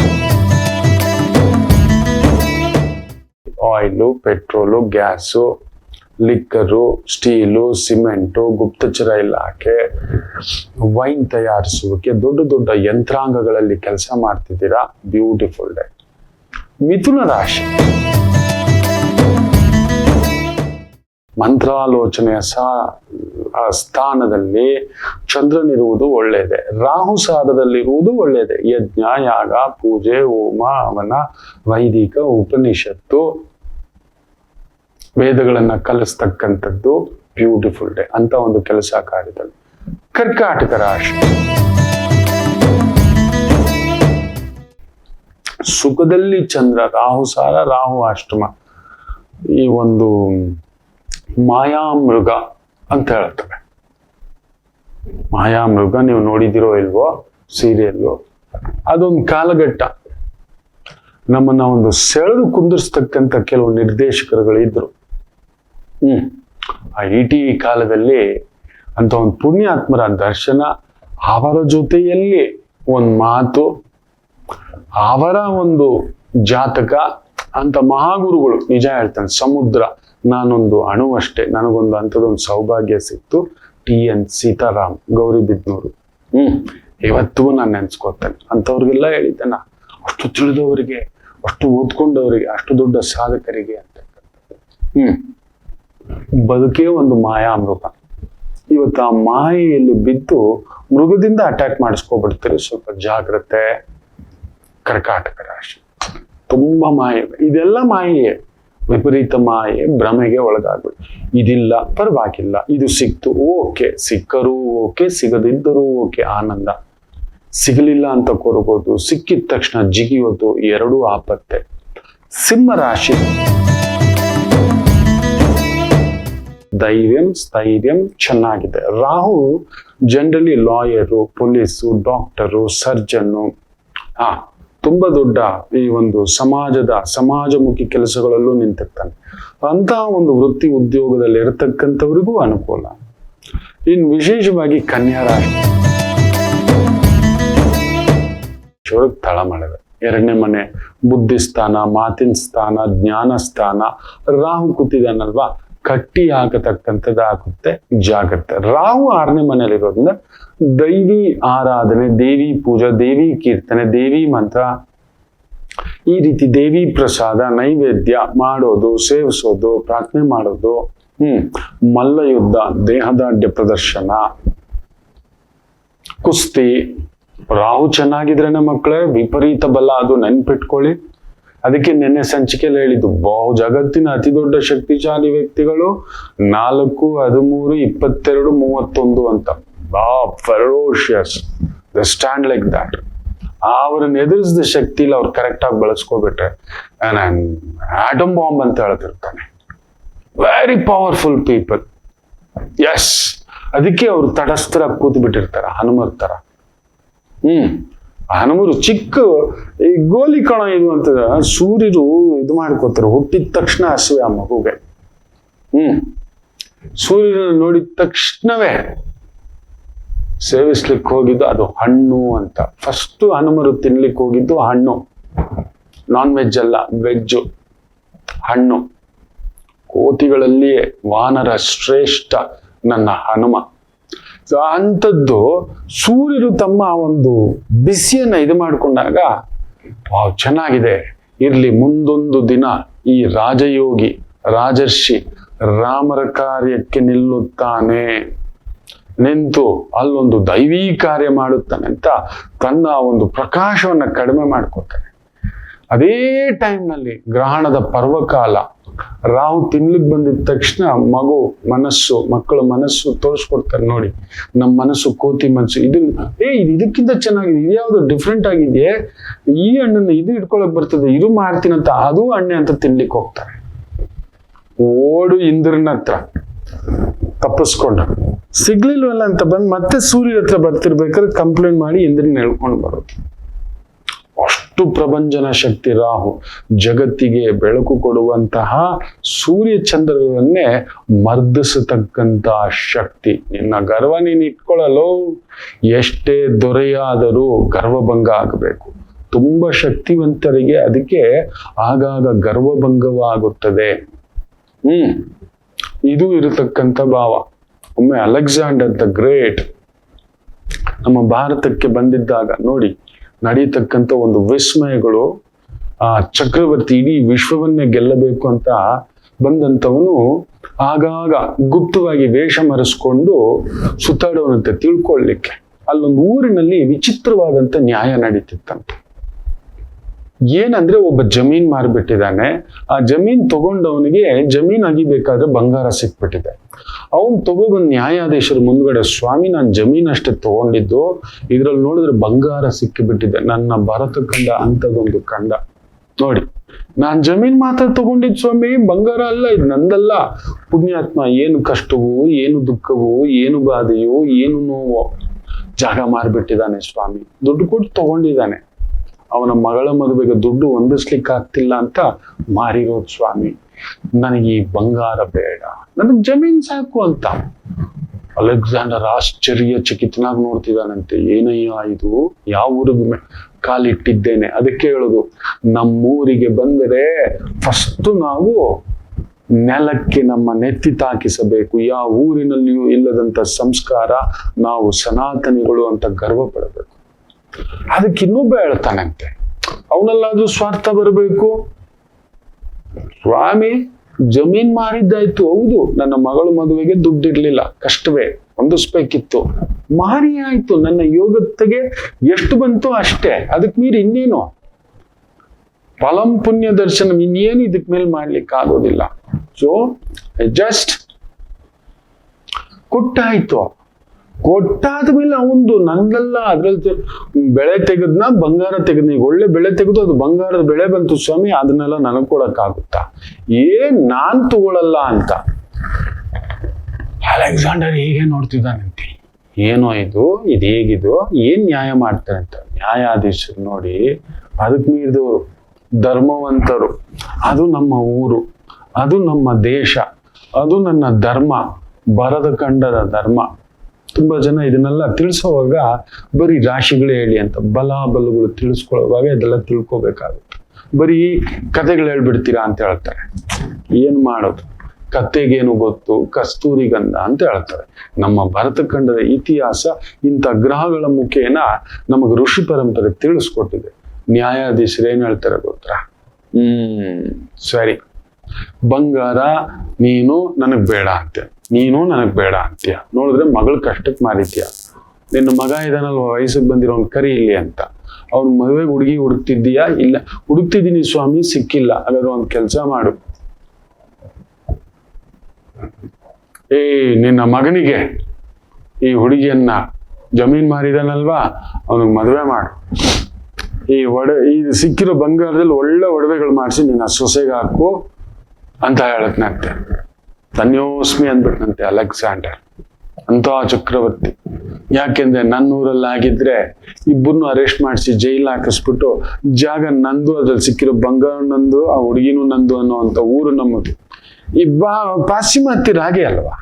oil, petrol, gas, liquor, steel, cement, ಗುಪ್ತಚರ ಇಲಾಖೆ, ವೈನ್ ತಯಾರಿಸುವಿಕೆ, ದೊಡ್ಡ ದೊಡ್ಡ ಯಂತ್ರಾಂಗಗಳಲ್ಲಿ ಕೆಲಸ ಮಾಡ್ತಿದ್ದೀರಾ. Beautiful day. ಮಿಥುನ ರಾಶಿ, ಮಂತ್ರಾಲೋಚನೆಯ ಸ್ಥಾನದಲ್ಲಿ ಚಂದ್ರನಿರುವುದು ಒಳ್ಳೆಯದೇ. ರಾಹು ಸಾರದಲ್ಲಿರುವುದು ಒಳ್ಳೆಯದೇ. ಯಜ್ಞ, ಯಾಗ, ಪೂಜೆ, ಹೋಮ, ಹವನ, ವೈದಿಕ, ಉಪನಿಷತ್ತು, ವೇದಗಳನ್ನ ಕಲಿಸ್ತಕ್ಕಂಥದ್ದು. ಬ್ಯೂಟಿಫುಲ್ ಡೇ ಅಂತ ಒಂದು ಕೆಲಸ ಕಾರ್ಯದಲ್ಲಿ. ಕರ್ಕಾಟಕ ರಾಶಿ, ಸುಖದಲ್ಲಿ ಚಂದ್ರ, ರಾಹು ಸಾರ, ರಾಹು ಅಷ್ಟಮ. ಈ ಒಂದು ಮಾಯಾಮೃಗ ಅಂತ ಹೇಳ್ತಾರೆ. ಮಾಯಾಮೃಗ ನೀವು ನೋಡಿದಿರೋ ಇಲ್ವೋ ಸೀರಿಯಲ್ಲು, ಅದೊಂದು ಕಾಲಘಟ್ಟ. ನಮ್ಮನ್ನ ಒಂದು ಸೆಳೆದು ಕುಂದಿರ್ತಕ್ಕಂಥ ಕೆಲವು ನಿರ್ದೇಶಕರುಗಳು ಇದ್ರು. ಆ ಇಟಿ ಕಾಲದಲ್ಲಿ ಅಂತ ಒಂದು ಪುಣ್ಯಾತ್ಮರ ದರ್ಶನ, ಅವರ ಜೊತೆಯಲ್ಲಿ ಒಂದು ಮಾತು, ಅವರ ಒಂದು ಜಾತಕ ಅಂತ ಮಹಾಗುರುಗಳು ನಿಜ ಹೇಳ್ತಾನೆ. ಸಮುದ್ರ, ನಾನೊಂದು ಅಣುವಷ್ಟೇ, ನನಗೊಂದು ಅಂಥದ್ದೊಂದು ಸೌಭಾಗ್ಯ ಸಿಕ್ತು. TN ಸೀತಾರಾಮ್, ಗೌರಿಬಿದ್ನೂರು. ಇವತ್ತೂ ನಾನು ನೆನ್ಸ್ಕೊತೇನೆ. ಅಂಥವ್ರಿಗೆಲ್ಲ ಹೇಳಿದ್ದಾನ, ಅಷ್ಟು ತಿಳಿದವರಿಗೆ, ಅಷ್ಟು ಓದ್ಕೊಂಡವರಿಗೆ, ಅಷ್ಟು ದೊಡ್ಡ ಸಾಧಕರಿಗೆ ಅಂತಕ್ಕಂಥದ್ದು. ಬದುಕೇ ಒಂದು ಮಾಯಾಮೃಗ. ಇವತ್ತು ಆ ಮಾಯೆಯಲ್ಲಿ ಬಿದ್ದು ಮೃಗದಿಂದ ಅಟ್ಯಾಕ್ ಮಾಡಿಸ್ಕೊಬಿಡ್ತೀರಿ. ಸ್ವಲ್ಪ ಜಾಗ್ರತೆ. ಕರ್ಕಾಟಕ ರಾಶಿ ತುಂಬಾ ಮಾಯೆ. ಇದೆಲ್ಲ ಮಾಯೆಯೇ, ವಿಪರೀತ ಮಾಯೆ, ಭ್ರಮೆಗೆ ಒಳಗಾಗ್ಬಿಡಿ. ಇದಿಲ್ಲ ಪರವಾಗಿಲ್ಲ, ಇದು ಸಿಕ್ತು ಓಕೆ, ಸಿಕ್ಕರೂ ಓಕೆ, ಸಿಗದಿದ್ದರೂ ಓಕೆ, ಆನಂದ. ಸಿಗಲಿಲ್ಲ ಅಂತ ಕೊರಗೋದು, ಸಿಕ್ಕಿದ ತಕ್ಷಣ ಜಿಗಿಯೋದು, ಎರಡೂ ಆಪತ್ತೆ. ಸಿಂಹ ರಾಶಿ ಧೈರ್ಯಂ ಸ್ಥೈರ್ಯಂ ಚೆನ್ನಾಗಿದೆ. Rahu generally lawyer, police, doctor, surgeon, ತುಂಬಾ ದೊಡ್ಡ ಈ ಒಂದು ಸಮಾಜಮುಖಿ ಕೆಲಸಗಳಲ್ಲೂ ನಿಂತಿರ್ತಾನೆ. ಅಂತ ಒಂದು ವೃತ್ತಿ ಉದ್ಯೋಗದಲ್ಲಿ ಇರತಕ್ಕಂಥವ್ರಿಗೂ ಅನುಕೂಲ. ಇನ್ನು ವಿಶೇಷವಾಗಿ ಕನ್ಯಾ ರಾಶಿ ತಳಮಳವೆ. 2ನೇ ಮನೆ ಬುದ್ಧಿಸ್ಥಾನ, ಮಾತಿನ ಸ್ಥಾನ, ಜ್ಞಾನ ಸ್ಥಾನ. ರಾಹು ಕೂತಿದಾನಲ್ವಾ, ಕಟ್ಟಿ ಹಾಕತಕ್ಕಂಥದ್ದಾಗುತ್ತೆ. ಜಾಗ್ರತೆ. ರಾಹು 6ನೇ ಮನೆಯಲ್ಲಿರೋದ್ರಿಂದ ದೈವಿ ಆರಾಧನೆ, ದೇವಿ ಪೂಜಾ, ದೇವಿ ಕೀರ್ತನೆ, ದೇವಿ ಮಂತ್ರ, ಈ ರೀತಿ ದೇವಿ ಪ್ರಸಾದ, ನೈವೇದ್ಯ ಮಾಡೋದು, ಸೇವಿಸೋದು, ಪ್ರಾರ್ಥನೆ ಮಾಡೋದು. ಮಲ್ಲ ಯುದ್ಧ, ದೇಹದಾಢ್ಯ ಪ್ರದರ್ಶನ, ಕುಸ್ತಿ. ರಾಹು ಚೆನ್ನಾಗಿದ್ರೇನೆ ಮಕ್ಕಳೇ ವಿಪರೀತ ಬಲ, ಅದು ನೆನ್ಪಿಟ್ಕೊಳ್ಳಿ. ಅದಕ್ಕೆ ನಿನ್ನೆ ಸಂಚಿಕೆಯಲ್ಲಿ ಹೇಳಿದ್ದು, ಜಗತ್ತಿನ ಅತಿ ದೊಡ್ಡ ಶಕ್ತಿಶಾಲಿ ವ್ಯಕ್ತಿಗಳು 4, 13, 22, 31 ಅಂತ. ಫೆರೋಷಿಯಸ್, ದ ಸ್ಟ್ಯಾಂಡ್ ಲೈಕ್ ದಾಟ್. ಅವ್ರನ್ನ ಎದುರಿಸಿದ ಶಕ್ತಿಲಿ ಅವ್ರು ಕರೆಕ್ಟ್ ಆಗಿ ಬಳಸ್ಕೊಬಿಟ್ರೆ ಆಟಮ್ ಬಾಂಬ್ ಅಂತ ಹೇಳ್ತಿರ್ತಾನೆ. Very powerful people. ಎಸ್, ಅದಕ್ಕೆ ಅವ್ರು ತಟಸ್ಥರ ಕೂತು ಬಿಟ್ಟಿರ್ತಾರ, ಹನುಮರ್ ತರ. ಹನುಮರು ಚಿಕ್ಕ ಈ ಗೋಲಿ ಕಣ ಇದು ಅಂತ ಸೂರ್ಯರು ಇದು ಮಾಡ್ಕೋತಾರೆ. ಹುಟ್ಟಿದ ತಕ್ಷಣ ಹಸಿವೆ ಆ ಮಗುಗೆ. ಸೂರ್ಯನ ನೋಡಿದ ತಕ್ಷಣವೇ ಸೇವಿಸ್ಲಿಕ್ಕೆ ಹೋಗಿದ್ದು ಅದು ಹಣ್ಣು ಅಂತ. ಫಸ್ಟ್ ಹನುಮರು ತಿನ್ಲಿಕ್ಕೆ ಹೋಗಿದ್ದು ಹಣ್ಣು, ನಾನ್ ವೆಜ್ ಅಲ್ಲ, ವೆಜ್ಜು, ಹಣ್ಣು. ಕೋತಿಗಳಲ್ಲಿಯೇ ವಾನರ ಶ್ರೇಷ್ಠ ನನ್ನ ಹನುಮ. ಅಂಥದ್ದು ಸೂರ್ಯರು ತಮ್ಮ ಒಂದು ಬಿಸಿಯನ್ನ ಇದು ಮಾಡಿಕೊಂಡಾಗ ಚೆನ್ನಾಗಿದೆ, ಇರ್ಲಿ, ಮುಂದೊಂದು ದಿನ ಈ ರಾಜಯೋಗಿ ರಾಜರ್ಷಿ ರಾಮರ ಕಾರ್ಯಕ್ಕೆ ನಿಲ್ಲುತ್ತಾನೆ, ನಿಂತು ಅಲ್ಲೊಂದು ದೈವೀ ಕಾರ್ಯ ಮಾಡುತ್ತಾನೆ ಅಂತ ತನ್ನ ಒಂದು ಪ್ರಕಾಶವನ್ನ ಕಡಿಮೆ ಮಾಡ್ಕೋತಾನೆ. ಅದೇ ಟೈಮ್ನಲ್ಲಿ ಗ್ರಹಣದ ಪರ್ವಕಾಲ, ರಾಹು ತಿನ್ಲಿಕ್ಕೆ ಬಂದಿದ ತಕ್ಷಣ ಮಕ್ಕಳ ಮನಸ್ಸು ತೋರಿಸ್ಕೊಡ್ತಾರೆ. ನೋಡಿ, ನಮ್ಮ ಮನಸ್ಸು ಕೋತಿ ಮನಸ್ಸು, ಇದು ಇದಕ್ಕಿಂತ ಚೆನ್ನಾಗಿದೆ, ಇದು ಯಾವ್ದು ಡಿಫ್ರೆಂಟ್ ಆಗಿದೆಯೇ, ಈ ಹಣ್ಣನ್ನು ಇದು ಇಟ್ಕೊಳಕ್ ಬರ್ತದೆ, ಇದು ಮಾಡ್ತೀನಂತ ಅದು ಹಣ್ಣೆ ಅಂತ ತಿನ್ಲಿಕ್ಕೆ ಹೋಗ್ತಾರೆ. ಓಡು ಇಂದ್ರನ ಹತ್ರ ತಪ್ಪಿಸ್ಕೊಂಡ, ಸಿಗ್ಲಿಲ್ವಲ್ಲ ಅಂತ ಬಂದು ಮತ್ತೆ ಸೂರ್ಯನ ಹತ್ರ ಬರ್ತಿರ್ಬೇಕಾದ್ರೆ ಕಂಪ್ಲೇಂಟ್ ಮಾಡಿ ಇಂದ್ರನ ಹೇಳ್ಕೊಂಡು ಬರೋದು. ಅಷ್ಟು ಪ್ರಪಂಚನ ಶಕ್ತಿ ರಾಹು. ಜಗತ್ತಿಗೆ ಬೆಳಕು ಕೊಡುವಂತಹ ಸೂರ್ಯ ಚಂದ್ರರನ್ನೇ ಮರ್ದಿಸತಕ್ಕಂತಹ ಶಕ್ತಿ. ನಿನ್ನ ಗರ್ವ ನೀನು ಇಟ್ಕೊಳ್ಳಲು ಎಷ್ಟೇ ದೊರೆಯಾದರೂ ಗರ್ವಭಂಗ ಆಗಬೇಕು. ತುಂಬಾ ಶಕ್ತಿವಂತರಿಗೆ ಅದಕ್ಕೆ ಆಗಾಗ ಗರ್ವಭಂಗವಾಗುತ್ತದೆ. ಇದು ಇರತಕ್ಕಂಥ ಭಾವ. ಒಮ್ಮೆ ಅಲೆಕ್ಸಾಂಡರ್ ದ ಗ್ರೇಟ್ ನಮ್ಮ ಭಾರತಕ್ಕೆ ಬಂದಿದ್ದಾಗ ನೋಡಿ ನಡೀತಕ್ಕಂಥ ಒಂದು ವಿಸ್ಮಯಗಳು. ಆ ಚಕ್ರವರ್ತಿ ಇಡೀ ವಿಶ್ವವನ್ನೇ ಗೆಲ್ಲಬೇಕು ಅಂತ ಬಂದಂಥವನು ಆಗಾಗ ಗುಪ್ತವಾಗಿ ವೇಷ ಮರೆಸ್ಕೊಂಡು ಸುತ್ತಾಡೋನಂತೆ ತಿಳ್ಕೊಳ್ಳಿಕ್ಕೆ. ಅಲ್ಲೊಂದು ಊರಿನಲ್ಲಿ ವಿಚಿತ್ರವಾದಂಥ ನ್ಯಾಯ ನಡೀತಿತ್ತಂತೆ. ಏನಂದ್ರೆ ಒಬ್ಬ ಜಮೀನ್ ಮಾರ್ಬಿಟ್ಟಿದ್ದಾನೆ. ಆ ಜಮೀನ್ ತಗೊಂಡವನಿಗೆ ಜಮೀನ್ ಅಗಿಬೇಕಾದ್ರೆ ಬಂಗಾರ ಸಿಕ್ಬಿಟ್ಟಿದೆ. ಅವನ್ ತಗೊಬಂದ್ ನ್ಯಾಯಾಧೀಶರ ಮುಂದ್ಗಡೆ, ಸ್ವಾಮಿ ನಾನು ಜಮೀನ್ ಅಷ್ಟೇ ತಗೊಂಡಿದ್ದು, ಇದ್ರಲ್ಲಿ ನೋಡಿದ್ರೆ ಬಂಗಾರ ಸಿಕ್ಕಿಬಿಟ್ಟಿದೆ, ನನ್ನ ಭರತ ಕಂಡ ಅಂತದೊಂದು ಕಂಡ ನೋಡಿ, ನಾನ್ ಜಮೀನ್ ಮಾತ್ರ ತಗೊಂಡಿದ್ ಸ್ವಾಮಿ, ಬಂಗಾರ ಅಲ್ಲ, ಇದು ನಂದಲ್ಲ. ಪುಣ್ಯಾತ್ಮ ಏನು ಕಷ್ಟವೋ, ಏನು ದುಃಖವೋ, ಏನು ಬಾಧೆಯೋ, ಏನು ನೋವೋ, ಜಾಗ ಮಾರ್ಬಿಟ್ಟಿದ್ದಾನೆ ಸ್ವಾಮಿ, ದುಡ್ಡು ಕೊಟ್ಟು ತಗೊಂಡಿದ್ದಾನೆ. ಅವನ ಮಗಳ ಮದುವೆಗೆ ದುಡ್ಡು ಹೊಂದಿಸ್ಲಿಕ್ಕೆ ಆಗ್ತಿಲ್ಲ ಅಂತ ಮಾರಿರೋದು ಸ್ವಾಮಿ, ನನಗೆ ಈ ಬಂಗಾರ ಬೇಡ, ನನಗ್ ಜಮೀನ್ ಸಾಕು ಅಂತ. ಅಲೆಕ್ಸಾಂಡರ್ ಆಶ್ಚರ್ಯಚಕಿತನಾಗಿ ನೋಡ್ತಿದ್ದಾನಂತೆ. ಏನಯ್ಯ ಇದು, ಯಾವ ಊರಿಗೆ ಕಾಲಿಟ್ಟಿದ್ದೇನೆ? ಅದಕ್ಕೆ ಹೇಳುದು, ನಮ್ಮೂರಿಗೆ ಬಂದರೆ ಫಸ್ಟ್ ನಾವು ನೆಲಕ್ಕೆ ನಮ್ಮ ನೆತ್ತಿ ತಾಕಿಸಬೇಕು. ಯಾವ ಊರಿನಲ್ಲಿಯೂ ಇಲ್ಲದಂತ ಸಂಸ್ಕಾರ, ನಾವು ಸನಾತನಿಗಳು ಅಂತ ಗರ್ವ ಪಡಬೇಕು. ಅದಕ್ಕೆ ಇನ್ನೊಬ್ಬ ಹೇಳ್ತಾನಂತೆ, ಅವನಲ್ಲಾದ್ರೂ ಸ್ವಾರ್ಥ ಬರಬೇಕು. ಸ್ವಾಮಿ ಜಮೀನ್ ಮಾರಿದ್ದಾಯ್ತು, ಹೌದು, ನನ್ನ ಮಗಳ ಮದುವೆಗೆ ದುಡ್ಡಿರ್ಲಿಲ್ಲ, ಕಷ್ಟವೇ, ಹೊಂದಿಸ್ಬೇಕಿತ್ತು, ಮಾರಿ ಆಯ್ತು, ನನ್ನ ಯೋಗತೆಗೆ ಎಷ್ಟು ಬಂತು ಅಷ್ಟೇ, ಅದಕ್ ಮೀರಿ ಇನ್ನೇನು, ಫಲಂ ಪುಣ್ಯ ದರ್ಶನ, ಇನ್ನೇನು ಇದಕ್ ಮೇಲೆ ಮಾಡ್ಲಿಕ್ಕೆ ಆಗೋದಿಲ್ಲ. So just ಕೊಟ್ಟಾಯ್ತು. ಕೊಟ್ಟಾದ್ಮೇಲೆ ಅವಂದು ನಂದಲ್ಲ, ಅದ್ರಲ್ಲಿ ಬೆಳೆ ತೆಗೆದ್ನ, ಬಂಗಾರ ತೆಗೆದ್ನ, ಈಗ ಒಳ್ಳೆ ಬೆಳೆ ತೆಗೆದು ಅದು ಬಂಗಾರದ ಬೆಳೆ ಬಂತು ಸ್ವಾಮಿ, ಅದನ್ನೆಲ್ಲ ನನಗ್ ಕೊಡಕ್ಕಾಗುತ್ತಾ? ನಾನ್ ತಗೊಳಲ್ಲ ಅಂತ ಅಲೆಕ್ಸಾಂಡರ್ ಹೀಗೆ ನೋಡ್ತಿದ್ದಾನಂತೆ. ಏನೋ ಇದು ಹೇಗಿದು, ಏನ್ ನ್ಯಾಯ ಮಾಡ್ತಾರೆ ಅಂತ. ನ್ಯಾಯಾಧೀಶರು ನೋಡಿ, ಅದಕ್ ಮೀರಿದವರು ಧರ್ಮವಂತರು, ಅದು ನಮ್ಮ ಊರು, ಅದು ನಮ್ಮ ದೇಶ, ಅದು ನನ್ನ ಧರ್ಮ, ಬರದ ಕಂಡದ ಧರ್ಮ. ತುಂಬಾ ಜನ ಇದನ್ನೆಲ್ಲ ತಿಳಿಸೋವಾಗ ಬರೀ ರಾಶಿಗಳೇ ಹೇಳಿ ಅಂತ, ಬಲಗಳು ತಿಳಿಸ್ಕೊಳ್ಳುವಾಗ ಇದೆಲ್ಲ ತಿಳ್ಕೊಬೇಕಾಗುತ್ತೆ. ಬರೀ ಕಥೆಗಳು ಹೇಳ್ಬಿಡ್ತೀರಾ ಅಂತ ಹೇಳ್ತಾರೆ. ಏನ್ ಮಾಡೋದು, ಕತೆಗೇನು ಗೊತ್ತು, ಕಸ್ತೂರಿ ಗಂಧ ಅಂತ ಹೇಳ್ತಾರೆ. ನಮ್ಮ ಭರತಖಂಡದ ಇತಿಹಾಸ ಇಂಥ ಗ್ರಹಗಳ ಮುಖೇನ ನಮಗೆ ಋಷಿ ಪರಂಪರೆ ತಿಳಿಸ್ಕೊಟ್ಟಿದೆ. ನ್ಯಾಯಾಧೀಶರು ಏನ್ ಹೇಳ್ತಾರೆ ಗೊತ್ತಾ? ಸರಿ, ಬಂಗಾರ ನೀನು ನನಗ್ ಬೇಡ ಅಂತೆ, ನೀನು ನನಗ್ ಬೇಡ ಅಂತೀಯ, ನೋಡಿದ್ರೆ ಮಗಳ ಕಷ್ಟಕ್ಕೆ ಮಾರಿತೀಯ. ನಿನ್ನ ಮಗ ಇದಾನಲ್ವ ವಯಸ್ಸಿಗೆ ಬಂದಿರೋನ್ ಕರಿ ಇಲ್ಲಿ ಅಂತ, ಅವ್ನ ಮದುವೆಗೆ ಹುಡುಗಿ ಹುಡುಕ್ತಿದ್ದೀಯಾ? ಇಲ್ಲ, ಹುಡುಕ್ತಿದ್ದೀನಿ ಸ್ವಾಮಿ, ಸಿಕ್ಕಿಲ್ಲ. ಹಾಗಾದ್ರೆ ಒಂದ್ ಕೆಲ್ಸ ಮಾಡು, ನಿನ್ನ ಮಗನಿಗೆ ಈ ಹುಡುಗಿಯನ್ನ ಜಮೀನ್ ಮಾರಿದಾನಲ್ವಾ, ಅವನಿಗೆ ಮದುವೆ ಮಾಡು. ಈ ಸಿಕ್ಕಿರೋ ಬಂಗಾರದಲ್ಲಿ ಒಳ್ಳೆ ಒಡವೆಗಳು ಮಾಡಿಸಿ ನಿನ್ನ ಸೊಸೆಗೆ ಹಾಕು ಅಂತ ಹೇಳತ್ನಂತೆ. ಧನ್ಯೋಸ್ಮಿ ಅಂದ್ಬಿಟ್ನಂತೆ ಅಲೆಕ್ಸಾಂಡರ್, ಅಂತ ಚಕ್ರವರ್ತಿ. ಯಾಕೆಂದ್ರೆ ನನ್ನ ಊರಲ್ಲಿ ಆಗಿದ್ರೆ ಇಬ್ಬರನ್ನು ಅರೆಸ್ಟ್ ಮಾಡಿಸಿ ಜೈಲ್ ಹಾಕಿಸ್ಬಿಟ್ಟು, ಜಾಗ ನಂದು, ಅದ್ರಲ್ಲಿ ಸಿಕ್ಕಿರೋ ಬಂಗಾರ ನಂದು, ಆ ಹುಡುಗಿನೂ ನಂದು ಅನ್ನೋಂಥ ಊರು ನಮ್ಮದು. ಈ ಪಾಶ್ಚಿಮಾತ್ಯರು ಹಾಗೆ ಅಲ್ವಾ,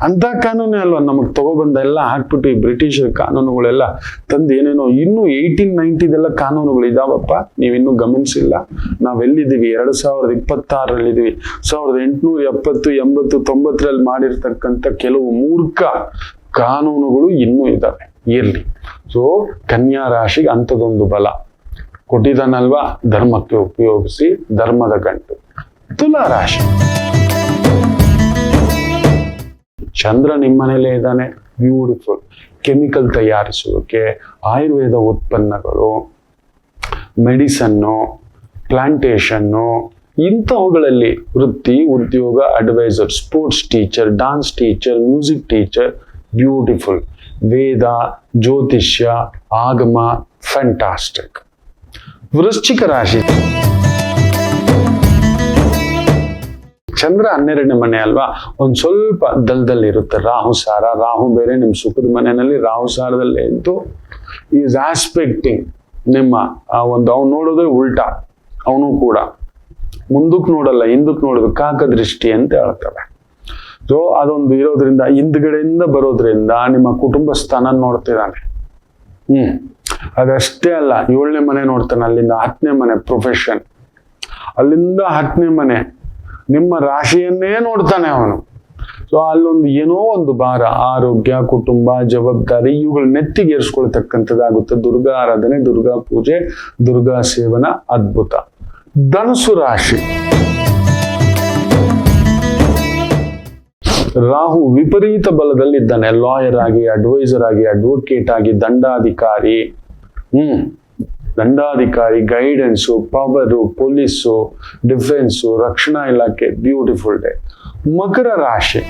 ಅಂತ ಕಾನೂನೇ ಅಲ್ವಾ ನಮಗ್ ತಗೊಬಂದ ಎಲ್ಲ ಹಾಕ್ಬಿಟ್ಟು ಈ ಬ್ರಿಟಿಷರ ಕಾನೂನುಗಳೆಲ್ಲ ತಂದು ಏನೇನೋ ಇನ್ನೂ 1890 ಕಾನೂನುಗಳು ಇದಾವಪ್ಪ, ನೀವಿನ್ನೂ ಗಮನಿಸಿಲ್ಲ. ನಾವೆಲ್ಲಿದ್ದೀವಿ? 2026 1870, 80, 90 ಮಾಡಿರ್ತಕ್ಕಂಥ ಕೆಲವು ಮೂರ್ಖ ಕಾನೂನುಗಳು ಇನ್ನೂ ಇದಾವೆ. ಇರ್ಲಿ. ಸೊ ಕನ್ಯಾ ರಾಶಿಗೆ ಅಂಥದೊಂದು ಬಲ ಕೊಟ್ಟಿದ್ದಾನಲ್ವಾ, ಧರ್ಮಕ್ಕೆ ಉಪಯೋಗಿಸಿ, ಧರ್ಮದ ಗಂಟು. ತುಲಾ ರಾಶಿ, ಚಂದ್ರ ನಿಮ್ಮನೇಲೇ ಇದ್ದಾನೆ, ಬ್ಯೂಟಿಫುಲ್. ಕೆಮಿಕಲ್ ತಯಾರಿಸುವಿಕೆ, ಆಯುರ್ವೇದ ಉತ್ಪನ್ನಗಳು, ಮೆಡಿಸನ್ನು, ಪ್ಲಾಂಟೇಶನ್ನು, ಇಂಥವುಗಳಲ್ಲಿ ವೃತ್ತಿ, ಉದ್ಯೋಗ, adviser, sports teacher, dance teacher, music teacher, beautiful. ವೇದ, ಜ್ಯೋತಿಷ್ಯ, ಆಗಮ, ಫ್ಯಾಂಟಾಸ್ಟಿಕ್. ವೃಶ್ಚಿಕ ರಾಶಿ, ಚಂದ್ರ 12ನೇ ಮನೆ ಅಲ್ವಾ, ಒಂದ್ ಸ್ವಲ್ಪ ದಲ್ದಲ್ಲಿ ಇರುತ್ತೆ. ರಾಹು ಸಾರ, ರಾಹು ಬೇರೆ ನಿಮ್ಮ ಸುಖದ ಮನೆಯಲ್ಲಿ, ರಾಹು ಸಾರದಲ್ಲೇ ಇದ್ದು ಈಸ್ ಆಸ್ಪೆಕ್ಟಿಂಗ್ ನಿಮ್ಮ ಅವ್ನು ನೋಡೋದೇ ಉಲ್ಟಾ, ಅವನು ಕೂಡ ಮುಂದಕ್ಕೆ ನೋಡಲ್ಲ, ಹಿಂದಕ್ಕೆ ನೋಡೋದು, ಕಾಕದೃಷ್ಟಿ ಅಂತ ಹೇಳ್ತಾರೆ. ಸೊ ಅದೊಂದು ಇರೋದ್ರಿಂದ, ಹಿಂದ್ಗಡೆಯಿಂದ ಬರೋದ್ರಿಂದ ನಿಮ್ಮ ಕುಟುಂಬ ಸ್ಥಾನ ನೋಡ್ತಿದ್ದಾನೆ. ಅದಷ್ಟೇ ಅಲ್ಲ, 7ನೇ ಮನೆ ನೋಡ್ತಾನೆ, ಅಲ್ಲಿಂದ 10ನೇ ಮನೆ ಪ್ರೊಫೆಷನ್, ಅಲ್ಲಿಂದ 10ನೇ ಮನೆ ನಿಮ್ಮ ರಾಶಿಯನ್ನೇ ನೋಡ್ತಾನೆ ಅವನು. ಸೊ ಅಲ್ಲೊಂದು ಏನೋ ಒಂದು ಭಾರ, ಆರೋಗ್ಯ, ಕುಟುಂಬ, ಜವಾಬ್ದಾರಿ, ಇವುಗಳು ನೆತ್ತಿಗೆ ಏರ್ಸ್ಕೊಳ್ತಕ್ಕಂಥದ್ದಾಗುತ್ತೆ. ದುರ್ಗಾ ಆರಾಧನೆ, ದುರ್ಗಾ ಪೂಜೆ, ದುರ್ಗಾ ಸೇವನ, ಅದ್ಭುತ. ಧನುಸು ರಾಶಿ, ರಾಹು ವಿಪರೀತ ಬಲದಲ್ಲಿದ್ದಾನೆ. ಲಾಯರ್ ಆಗಿ, ಅಡ್ವೈಸರ್ ಆಗಿ, ಅಡ್ವೊಕೇಟ್ ಆಗಿ, ದಂಡಾಧಿಕಾರಿ, ದಂಡಾಧಿಕಾರಿ, ಗೈಡೆನ್ಸು, ಪವರು, ಪೊಲೀಸು, ಡಿಫೆನ್ಸು, ರಕ್ಷಣಾ ಇಲಾಖೆ, ಬ್ಯೂಟಿಫುಲ್ ಡೇ. ಮಕರ ರಾಶಿ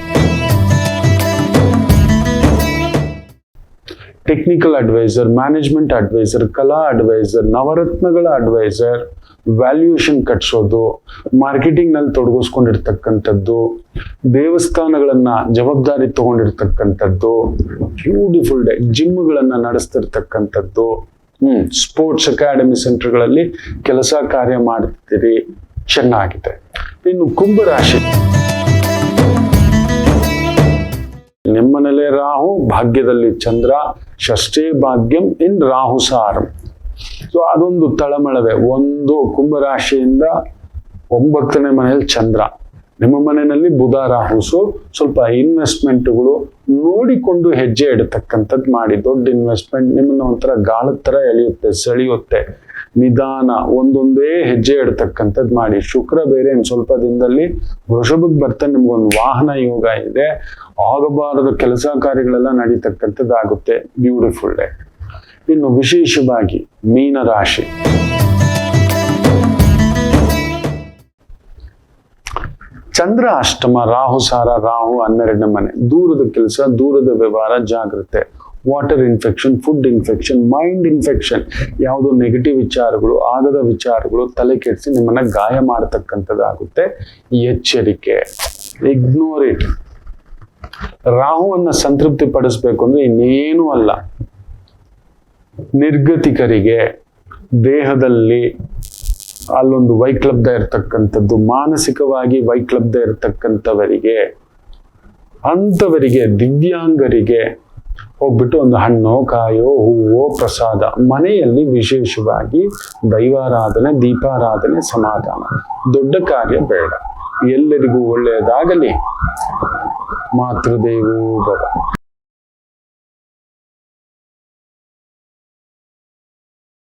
ಟೆಕ್ನಿಕಲ್ ಅಡ್ವೈಸರ್, ಮ್ಯಾನೇಜ್ಮೆಂಟ್ ಅಡ್ವೈಸರ್, ಕಲಾ ಅಡ್ವೈಸರ್, ನವರತ್ನಗಳ ಅಡ್ವೈಸರ್, ವ್ಯಾಲ್ಯೂಯೇಷನ್ ಕಟ್ಸೋದು, ಮಾರ್ಕೆಟಿಂಗ್ ನಲ್ಲಿ ತೊಡಗಿಸ್ಕೊಂಡಿರ್ತಕ್ಕಂಥದ್ದು, ದೇವಸ್ಥಾನಗಳನ್ನ ಜವಾಬ್ದಾರಿ ತಗೊಂಡಿರ್ತಕ್ಕಂಥದ್ದು, ಬ್ಯೂಟಿಫುಲ್ ಡೇ. ಜಿಮ್ಗಳನ್ನ ನಡೆಸ್ತಿರ್ತಕ್ಕಂಥದ್ದು, ಸ್ಪೋರ್ಟ್ಸ್ ಅಕಾಡೆಮಿ ಸೆಂಟರ್ಗಳಲ್ಲಿ ಕೆಲಸ ಕಾರ್ಯ ಮಾಡ್ತೀರಿ, ಚೆನ್ನಾಗಿದೆ. ಇನ್ನು ಕುಂಭರಾಶಿ, ನಿಮ್ಮನೇಲೆ ರಾಹು, ಭಾಗ್ಯದಲ್ಲಿ ಚಂದ್ರ, ಷಷ್ಠೇ ಭಾಗ್ಯಂ ಇನ್ ರಾಹು ಸಾರಂ. ಸೊ ಅದೊಂದು ತಳಮಳವೆ. ಒಂದು ಕುಂಭರಾಶಿಯಿಂದ 9ನೇ ಮನೆಯಲ್ಲಿ ಚಂದ್ರ, ನಿಮ್ಮ ಮನೆಯಲ್ಲಿ ಬುಧ ರಾಹು. ಸೊ ಸ್ವಲ್ಪ ಇನ್ವೆಸ್ಟ್ಮೆಂಟ್ಗಳು ನೋಡಿಕೊಂಡು ಹೆಜ್ಜೆ ಇಡತಕ್ಕಂಥದ್ದು ಮಾಡಿ. ದೊಡ್ಡ ಇನ್ವೆಸ್ಟ್ಮೆಂಟ್ ನಿಮ್ಮನ್ನ ಒಂಥರ ಗಾಳದ ತರ ಎಳೆಯುತ್ತೆ, ಸೆಳೆಯುತ್ತೆ. ನಿಧಾನ ಒಂದೊಂದೇ ಹೆಜ್ಜೆ ಇಡತಕ್ಕಂಥದ್ದು ಮಾಡಿ. ಶುಕ್ರ ಬೇರೆ ಇನ್ನು ಸ್ವಲ್ಪ ದಿನದಲ್ಲಿ ವೃಷಭಕ್ಕೆ ಬರ್ತಾನೆ, ನಿಮ್ಗೊಂದು ವಾಹನ ಯೋಗ ಇದೆ. ಆಗಬಾರದ ಕೆಲಸ ಕಾರ್ಯಗಳೆಲ್ಲ ನಡೀತಕ್ಕಂಥದ್ದು ಆಗುತ್ತೆ. Beautiful day. ಇನ್ನು ವಿಶೇಷವಾಗಿ ಮೀನರಾಶಿ, ಚಂದ್ರ ಅಷ್ಟಮ, ರಾಹು ಸಾರ, ರಾಹು 12ನೇ ಮನೆ. ದೂರದ ಕೆಲಸ, ದೂರದ ವ್ಯವಹಾರ, ಜಾಗ್ರತೆ. Water infection, food infection, mind infection, ಯಾವುದೋ ನೆಗೆಟಿವ್ ವಿಚಾರಗಳು, ಆಗದ ವಿಚಾರಗಳು ತಲೆ ಕೆಡಿಸಿ ನಿಮ್ಮನ್ನ ಗಾಯ ಮಾಡತಕ್ಕಂಥದ್ದಾಗುತ್ತೆ. ಎಚ್ಚರಿಕೆ, ಇಗ್ನೋರ್ ಇಟ್. ರಾಹುವನ್ನ ಸಂತೃಪ್ತಿ ಪಡಿಸ್ಬೇಕು ಅಂದ್ರೆ ಇನ್ನೇನು ಅಲ್ಲ. ನಿರ್ಗತಿಕರಿಗೆ, ದೇಹದಲ್ಲಿ ಅಲ್ಲೊಂದು ವೈಕ್ಲಬ್ಧ ಇರತಕ್ಕಂಥದ್ದು, ಮಾನಸಿಕವಾಗಿ ವೈಕ್ಲಬ್ಧ ಇರತಕ್ಕಂಥವರಿಗೆ, ಅಂಥವರಿಗೆ, ದಿವ್ಯಾಂಗರಿಗೆ ಹೋಗ್ಬಿಟ್ಟು ಒಂದು ಹಣ್ಣೋ, ಕಾಯೋ, ಹೂವೋ, ಪ್ರಸಾದ. ಮನೆಯಲ್ಲಿ ವಿಶೇಷವಾಗಿ ದೈವಾರಾಧನೆ, ದೀಪಾರಾಧನೆ, ಸಮಾಧಾನ. ದೊಡ್ಡ ಕಾರ್ಯ ಬೇಡ. ಎಲ್ಲರಿಗೂ ಒಳ್ಳೆಯದಾಗಲಿ. ಮಾತೃದೇವೋ ಭವ.